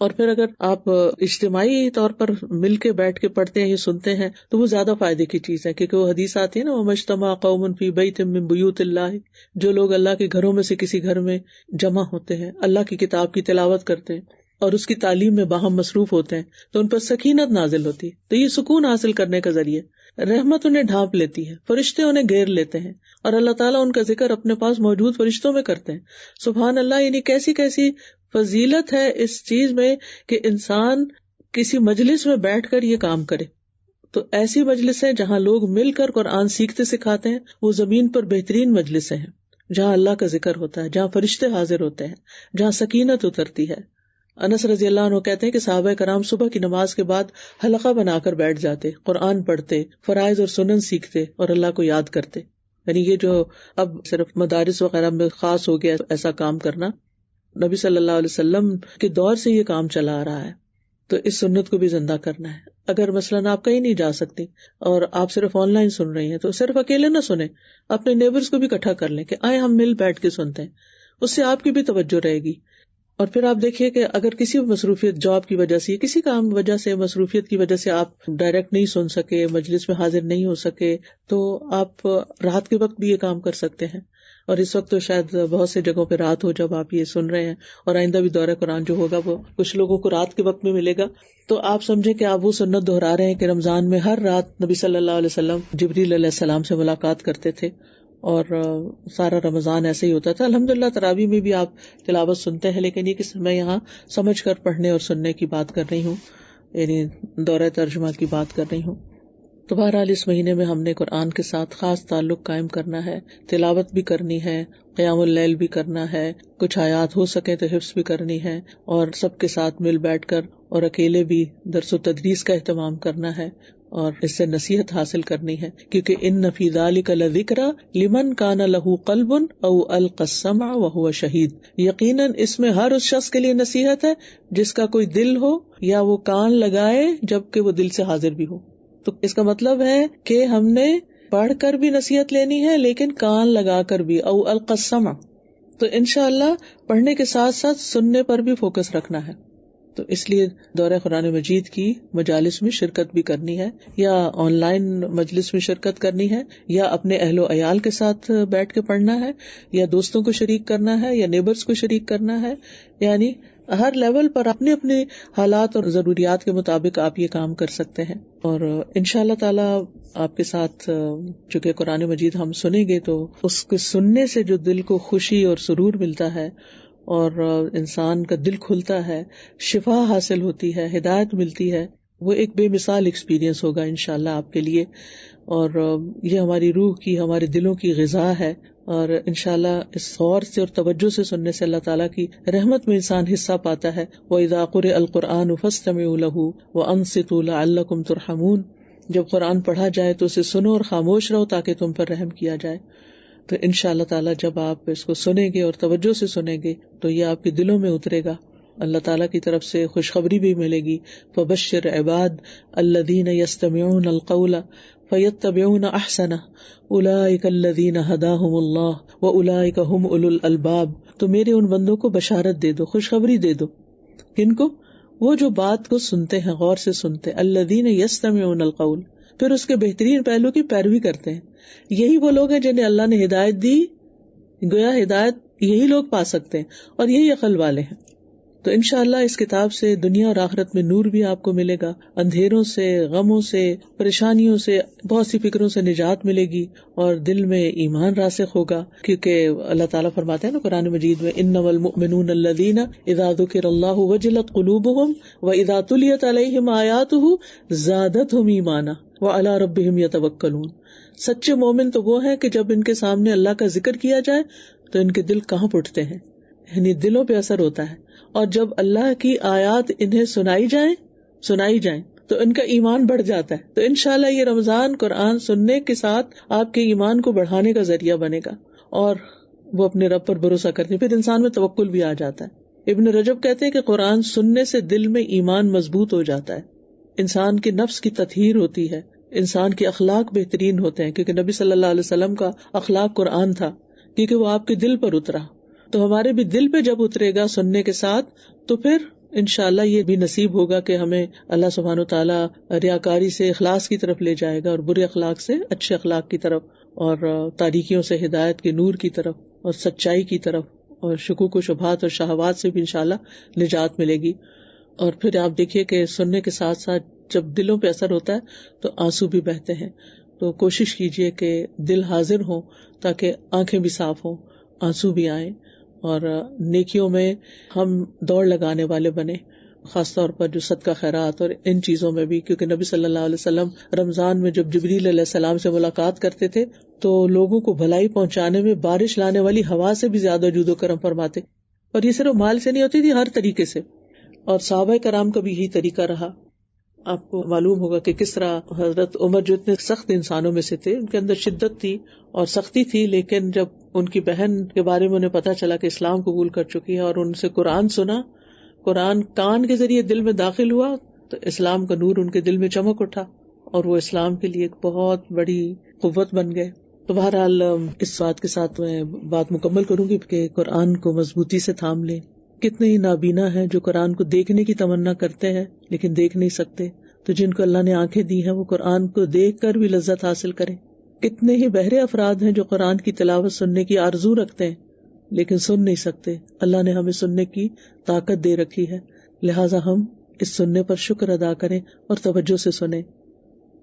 اور پھر اگر آپ اجتماعی طور پر مل کے بیٹھ کے پڑھتے ہیں یا سنتے ہیں تو وہ زیادہ فائدے کی چیز ہے، کیونکہ وہ حدیث آتی ہے نا، وَمَا اجْتَمَعَ قَوْمٌ فِي بَيْتٍ مِّن بُيُوتِ اللَّهِ، جو لوگ اللہ کے گھروں میں سے کسی گھر میں جمع ہوتے ہیں، اللہ کی کتاب کی تلاوت کرتے ہیں اور اس کی تعلیم میں باہم مصروف ہوتے ہیں تو ان پر سکینت نازل ہوتی ہے. تو یہ سکون حاصل کرنے کا ذریعہ، رحمت انہیں ڈھانپ لیتی ہے، فرشتے انہیں گھیر لیتے ہیں اور اللہ تعالیٰ ان کا ذکر اپنے پاس موجود فرشتوں میں کرتے ہیں. سبحان اللہ، یعنی کیسی کیسی فضیلت ہے اس چیز میں کہ انسان کسی مجلس میں بیٹھ کر یہ کام کرے. تو ایسی مجلسیں جہاں لوگ مل کر قرآن سیکھتے سکھاتے ہیں وہ زمین پر بہترین مجلسیں ہیں، جہاں اللہ کا ذکر ہوتا ہے، جہاں فرشتے حاضر ہوتے ہیں، جہاں سکینت اترتی ہے. انس رضی اللہ عنہ کہتے ہیں کہ صحابہ کرام صبح کی نماز کے بعد حلقہ بنا کر بیٹھ جاتے، قرآن پڑھتے، فرائض اور سنن سیکھتے اور اللہ کو یاد کرتے. یعنی یہ جو اب صرف مدارس وغیرہ میں خاص ہو گیا ایسا کام کرنا، نبی صلی اللہ علیہ وسلم کے دور سے یہ کام چلا آ رہا ہے. تو اس سنت کو بھی زندہ کرنا ہے. اگر مثلاً آپ کہیں نہیں جا سکتی اور آپ صرف آن لائن سن رہی ہیں تو صرف اکیلے نہ سنیں، اپنے نیبرز کو بھی اکٹھا کر لیں کہ آئے ہم مل بیٹھ کے سنتے ہیں. اس سے آپ کی بھی توجہ رہے گی. اور پھر آپ دیکھیے کہ اگر کسی مصروفیت، جاب کی وجہ سے، کسی کام کی وجہ سے، مصروفیت کی وجہ سے آپ ڈائریکٹ نہیں سن سکے، مجلس میں حاضر نہیں ہو سکے، تو آپ رات کے وقت بھی یہ کام کر سکتے ہیں. اور اس وقت تو شاید بہت سے جگہوں پہ رات ہو جب آپ یہ سن رہے ہیں، اور آئندہ بھی دورہ قرآن جو ہوگا وہ کچھ لوگوں کو رات کے وقت میں ملے گا. تو آپ سمجھیں کہ آپ وہ سنت دہرا رہے ہیں کہ رمضان میں ہر رات نبی صلی اللہ علیہ وسلم جبریل علیہ السلام سے ملاقات کرتے تھے اور سارا رمضان ایسے ہی ہوتا تھا. الحمدللہ تراویح میں بھی آپ تلاوت سنتے ہیں، لیکن یہ کہ میں یہاں سمجھ کر پڑھنے اور سننے کی بات کر رہی ہوں، یعنی دورہ ترجمہ کی بات کر رہی ہوں. تو بہرحال اس مہینے میں ہم نے قرآن کے ساتھ خاص تعلق قائم کرنا ہے، تلاوت بھی کرنی ہے، قیام اللیل بھی کرنا ہے، کچھ آیات ہو سکے تو حفظ بھی کرنی ہے، اور سب کے ساتھ مل بیٹھ کر اور اکیلے بھی درس و تدریس کا اہتمام کرنا ہے اور اس سے نصیحت حاصل کرنی ہے. کیونکہ ان فی ذلک لذکر لمن کان لہ قلب او القی السمع وہو شہید، یقیناً اس میں ہر اس شخص کے لیے نصیحت ہے جس کا کوئی دل ہو یا وہ کان لگائے جبکہ وہ دل سے حاضر بھی ہو. تو اس کا مطلب ہے کہ ہم نے پڑھ کر بھی نصیحت لینی ہے لیکن کان لگا کر بھی، او القی السمع. تو انشاءاللہ پڑھنے کے ساتھ ساتھ سننے پر بھی فوکس رکھنا ہے. تو اس لیے دورہ قرآن مجید کی مجالس میں شرکت بھی کرنی ہے، یا آن لائن مجلس میں شرکت کرنی ہے، یا اپنے اہل و عیال کے ساتھ بیٹھ کے پڑھنا ہے، یا دوستوں کو شریک کرنا ہے، یا نیبرز کو شریک کرنا ہے. یعنی ہر لیول پر اپنے اپنے حالات اور ضروریات کے مطابق آپ یہ کام کر سکتے ہیں. اور انشاءاللہ تعالی آپ کے ساتھ چونکہ قرآن مجید ہم سنیں گے تو اس کے سننے سے جو دل کو خوشی اور سرور ملتا ہے اور انسان کا دل کھلتا ہے، شفا حاصل ہوتی ہے، ہدایت ملتی ہے، وہ ایک بے مثال ایکسپیرینس ہوگا انشاءاللہ آپ کے لیے. اور یہ ہماری روح کی، ہمارے دلوں کی غذا ہے. اور انشاءاللہ اس غور سے اور توجہ سے سننے سے اللہ تعالیٰ کی رحمت میں انسان حصہ پاتا ہے. وَإِذَا قُرِئَ الْقُرْآنُ فَاسْتَمِعُوا لَهُ وَأَنصِتُوا لَعَلَّكُمْ تُرْحَمُونَ. جب قرآن پڑھا جائے تو اسے سنو اور خاموش رہو تاکہ تم پر رحم کیا جائے. تو انشاءاللہ تعالیٰ جب آپ اس کو سنیں گے اور توجہ سے سنیں گے تو یہ آپ کے دلوں میں اترے گا. اللہ تعالیٰ کی طرف سے خوشخبری بھی ملے گی. فَبَشِّرْ عِبَادِ الَّذِينَ يَسْتَمِعُونَ الْقَوْلَ فَيَتَّبِعُونَ أَحْسَنَهُ أُولَئِكَ الَّذِينَ هَدَاهُمُ اللَّهُ وَأُولَئِكَ هُمْ أُولُو الْأَلْبَابِ. تو میرے ان بندوں کو بشارت دے دو، خوشخبری دے دو. کن کو؟ وہ جو بات کو سنتے ہیں، غور سے سنتے. الَّذِينَ يَسْتَمِعُونَ الْقَوْلَ، پھر اس کے بہترین پہلو کی پیروی کرتے ہیں. یہی وہ لوگ ہیں جنہیں اللہ نے ہدایت دی. گویا ہدایت یہی لوگ پا سکتے ہیں اور یہی عقل والے ہیں. تو انشاءاللہ اس کتاب سے دنیا اور آخرت میں نور بھی آپ کو ملے گا، اندھیروں سے، غموں سے، پریشانیوں سے، بہت سی فکروں سے نجات ملے گی اور دل میں ایمان راسخ ہوگا. کیونکہ اللہ تعالیٰ فرماتے ہیں نا قرآن مجید میں، انما المؤمنون الذین اذا ذکر اللہ وجلت قلوبہم واذا تلیت علیہم آیاتہ زادتہم ایمانا وعلی ربہم یتوکلون. سچے مومن تو وہ ہیں کہ جب ان کے سامنے اللہ کا ذکر کیا جائے تو ان کے دل کانپ اٹھتے ہیں، یعنی دلوں پہ اثر ہوتا ہے. اور جب اللہ کی آیات انہیں سنائی جائیں تو ان کا ایمان بڑھ جاتا ہے. تو انشاءاللہ یہ رمضان قرآن سننے کے ساتھ آپ کے ایمان کو بڑھانے کا ذریعہ بنے گا اور وہ اپنے رب پر بھروسہ کرتے ہیں. پھر انسان میں توکل بھی آ جاتا ہے. ابن رجب کہتے ہیں کہ قرآن سننے سے دل میں ایمان مضبوط ہو جاتا ہے, انسان کے نفس کی تطہیر ہوتی ہے, انسان کے اخلاق بہترین ہوتے ہیں, کیونکہ نبی صلی اللہ علیہ وسلم کا اخلاق قرآن تھا, کیونکہ وہ آپ کے دل پر اترا. تو ہمارے بھی دل پہ جب اترے گا سننے کے ساتھ, تو پھر انشاءاللہ یہ بھی نصیب ہوگا کہ ہمیں اللہ سبحانہ و تعالیٰ ریاکاری سے اخلاص کی طرف لے جائے گا, اور برے اخلاق سے اچھے اخلاق کی طرف, اور تاریکیوں سے ہدایت کے نور کی طرف, اور سچائی کی طرف, اور شکوک و شبہات اور شہوات سے بھی انشاءاللہ نجات ملے گی. اور پھر آپ دیکھیے کہ سننے کے ساتھ ساتھ جب دلوں پہ اثر ہوتا ہے تو آنسو بھی بہتے ہیں. تو کوشش کیجئے کہ دل حاضر ہوں تاکہ آنکھیں بھی صاف ہوں, آنسو بھی آئیں, اور نیکیوں میں ہم دوڑ لگانے والے بنے, خاص طور پر جو صدقہ خیرات اور ان چیزوں میں بھی, کیونکہ نبی صلی اللہ علیہ وسلم رمضان میں جب جبریل علیہ السلام سے ملاقات کرتے تھے تو لوگوں کو بھلائی پہنچانے میں بارش لانے والی ہوا سے بھی زیادہ جود و کرم فرماتے. اور یہ صرف مال سے نہیں ہوتی تھی, ہر طریقے سے. اور صحابہ کرام کا بھی یہی طریقہ رہا. آپ کو معلوم ہوگا کہ کس طرح حضرت عمر جو اتنے سخت انسانوں میں سے تھے, ان کے اندر شدت تھی اور سختی تھی, لیکن جب ان کی بہن کے بارے میں انہیں پتا چلا کہ اسلام قبول کر چکی ہے اور ان سے قرآن سنا, قرآن کان کے ذریعے دل میں داخل ہوا, تو اسلام کا نور ان کے دل میں چمک اٹھا اور وہ اسلام کے لیے ایک بہت بڑی قوت بن گئے. تو بہرحال اس بات کے ساتھ میں بات مکمل کروں گی کہ قرآن کو مضبوطی سے تھام لیں. کتنے ہی نابینا ہیں جو قرآن کو دیکھنے کی تمنا کرتے ہیں لیکن دیکھ نہیں سکتے, تو جن کو اللہ نے آنکھیں دی ہیں وہ قرآن کو دیکھ کر بھی لذت حاصل کریں. کتنے ہی بہرے افراد ہیں جو قرآن کی تلاوت سننے کی آرزو رکھتے ہیں لیکن سن نہیں سکتے. اللہ نے ہمیں سننے کی طاقت دے رکھی ہے, لہٰذا ہم اس سننے پر شکر ادا کریں اور توجہ سے سنیں.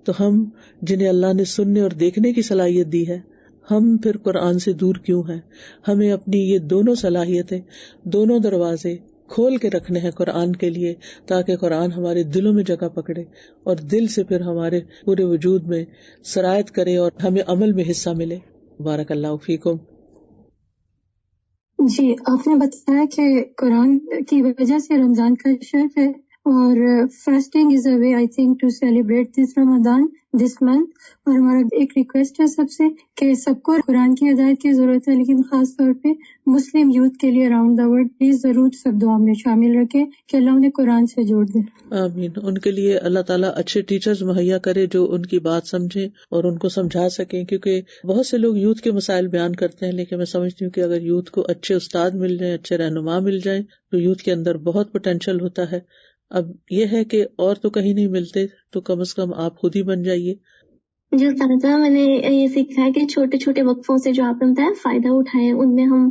تو ہم جنہیں اللہ نے سننے اور دیکھنے کی صلاحیت دی ہے, ہم پھر قرآن سے دور کیوں ہیں؟ ہمیں اپنی یہ دونوں صلاحیتیں, دونوں دروازے کھول کے رکھنے ہیں قرآن کے لیے, تاکہ قرآن ہمارے دلوں میں جگہ پکڑے اور دل سے پھر ہمارے پورے وجود میں سرایت کرے اور ہمیں عمل میں حصہ ملے. بارک اللہ فیکم. جی, آپ نے بتایا کہ قرآن کی وجہ سے رمضان کا شرف ہے, اور fasting is a way I think to celebrate this Ramzan this month. اور ہمارا ایک ریکویسٹ ہے سب سے کہ سب کو قرآن کی ہدایت کی ضرورت ہے, لیکن خاص طور پہ مسلم یوتھ کے لیے اراؤنڈ دا ورلڈ پلیز ضرور سب دعا میں شامل رکھیں کہ اللہ انہیں قرآن سے جوڑ دے. آمین. ان کے لیے اللہ تعالیٰ اچھے ٹیچرز مہیا کرے جو ان کی بات سمجھیں اور ان کو سمجھا سکیں, کیونکہ بہت سے لوگ یوتھ کے مسائل بیان کرتے ہیں, لیکن میں سمجھتی ہوں کہ اگر یوتھ کو اچھے استاد مل جائیں, اچھے رہنما مل جائیں, تو یوتھ کے اندر بہت پوٹینشیل ہوتا ہے. اب یہ ہے کہ اور تو کہیں نہیں ملتے, تو کم از کم آپ خود ہی بن جائیے. جو استاذہ میں نے یہ سیکھا ہے کہ چھوٹے چھوٹے وقفوں سے جو آپ نے بتایا فائدہ اٹھائیں, ان میں ہم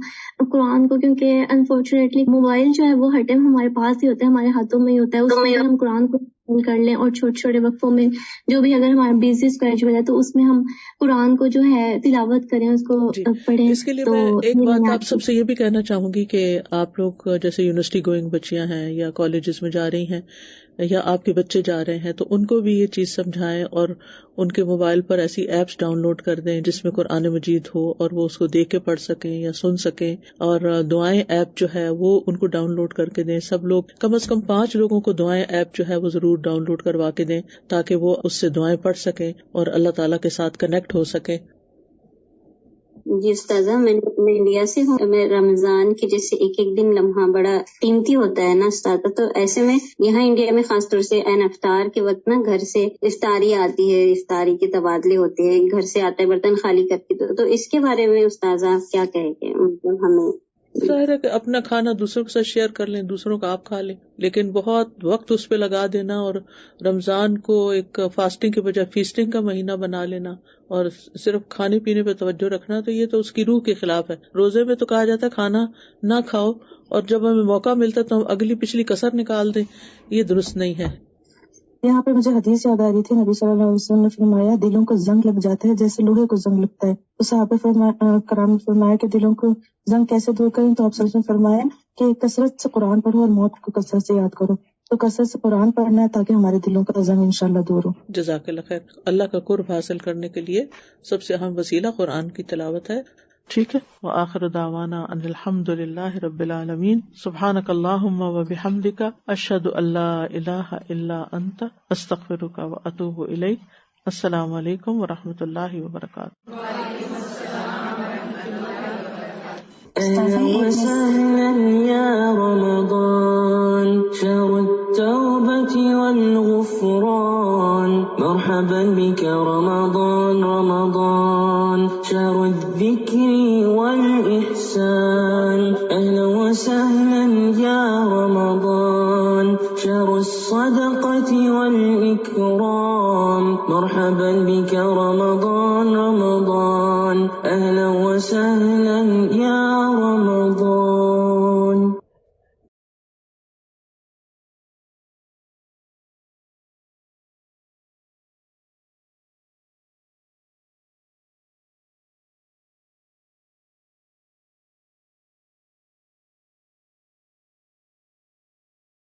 قرآن کو, کیونکہ انفارچونیٹلی موبائل جو ہے وہ ہر ٹائم ہمارے پاس ہی ہوتا ہے, ہمارے ہاتھوں میں ہی ہوتا ہے, اس میں ہم قرآن کو کر لیں اور چھوٹے چھوٹے وقفوں میں جو بھی اگر ہمارا بزی اسکیجول ہے تو اس میں ہم قرآن کو جو ہے تلاوت کریں, اس کو پڑھیں. اس کے لیے میں ایک بات آپ سب سے یہ بھی کہنا چاہوں گی کہ آپ لوگ جیسے یونیورسٹی گوئنگ بچیاں ہیں یا کالجز میں جا رہی ہیں یا آپ کے بچے جا رہے ہیں, تو ان کو بھی یہ چیز سمجھائیں اور ان کے موبائل پر ایسی ایپس ڈاؤن لوڈ کر دیں جس میں قرآن مجید ہو اور وہ اس کو دیکھ کے پڑھ سکیں یا سن سکیں. اور دعائیں ایپ جو ہے وہ ان کو ڈاؤن لوڈ کر کے دیں. سب لوگ کم از کم 5 لوگوں کو دعائیں ایپ جو ہے وہ ضرور ڈاؤن لوڈ کروا کے دیں, تاکہ وہ اس سے دعائیں پڑھ سکیں اور اللہ تعالیٰ کے ساتھ کنیکٹ ہو سکیں. جی استاذہ, میں انڈیا سے ہوں. میں رمضان کے جیسے ایک ایک دن لمحہ بڑا قیمتی ہوتا ہے نا استاذہ, تو ایسے میں یہاں انڈیا میں خاص طور سے این افطار کے وقت نا گھر سے افطاری آتی ہے, افطاری کے تبادلے ہوتے ہیں, گھر سے آتا ہے برتن خالی کر کے, تو اس کے بارے میں استاذہ آپ کیا کہیں گے؟ مطلب ہمیں ظاہر ہے کہ اپنا کھانا دوسروں کے ساتھ شیئر کر لیں, دوسروں کا آپ کھا لیں, لیکن بہت وقت اس پہ لگا دینا اور رمضان کو ایک فاسٹنگ کے بجائے فیسٹنگ کا مہینہ بنا لینا اور صرف کھانے پینے پہ توجہ رکھنا, تو یہ تو اس کی روح کے خلاف ہے. روزے میں تو کہا جاتا ہے کھانا نہ کھاؤ اور جب ہمیں موقع ملتا تو ہم اگلی پچھلی کسر نکال دیں, یہ درست نہیں ہے. یہاں پہ مجھے حدیث یاد آ رہی تھی, نبی صلی اللہ علیہ وسلم نے فرمایا دلوں کو زنگ لگ جاتا ہے جیسے لوہے کو زنگ لگتا ہے. تو صحابہ کرام نے فرمایا کہ دلوں کو زنگ کیسے دور کریں, تو آپ صلی اللہ علیہ وسلم نے فرمایا کہ کثرت سے قرآن پڑھو اور موت کو کثرت سے یاد کرو. تو کثرت سے قرآن پڑھنا ہے تاکہ ہمارے دلوں کا زنگ انشاءاللہ دور ہو. جزاک اللہ خیر. اللہ کا قرب حاصل کرنے کے لیے سب سے اہم وسیلہ قرآن کی تلاوت ہے. ٹھیک ہے. وآخر دعوانا ان الحمد للہ رب العالمین. سبحانک اللہم وبحمدک اشہد ان لا الہ الا انت استغفرک واتوب الیک. السلام علیکم ورحمۃ اللہ وبرکاتہ. أهلا وسهلا يا رمضان شهر التوبة والغفران مرحبا بك رمضان رمضان شهر الذكر والإحسان أهلا وسهلا يا رمضان شهر الصدقة والإكرام مرحبا بك رمضان رمضان أهلا وسهلا يا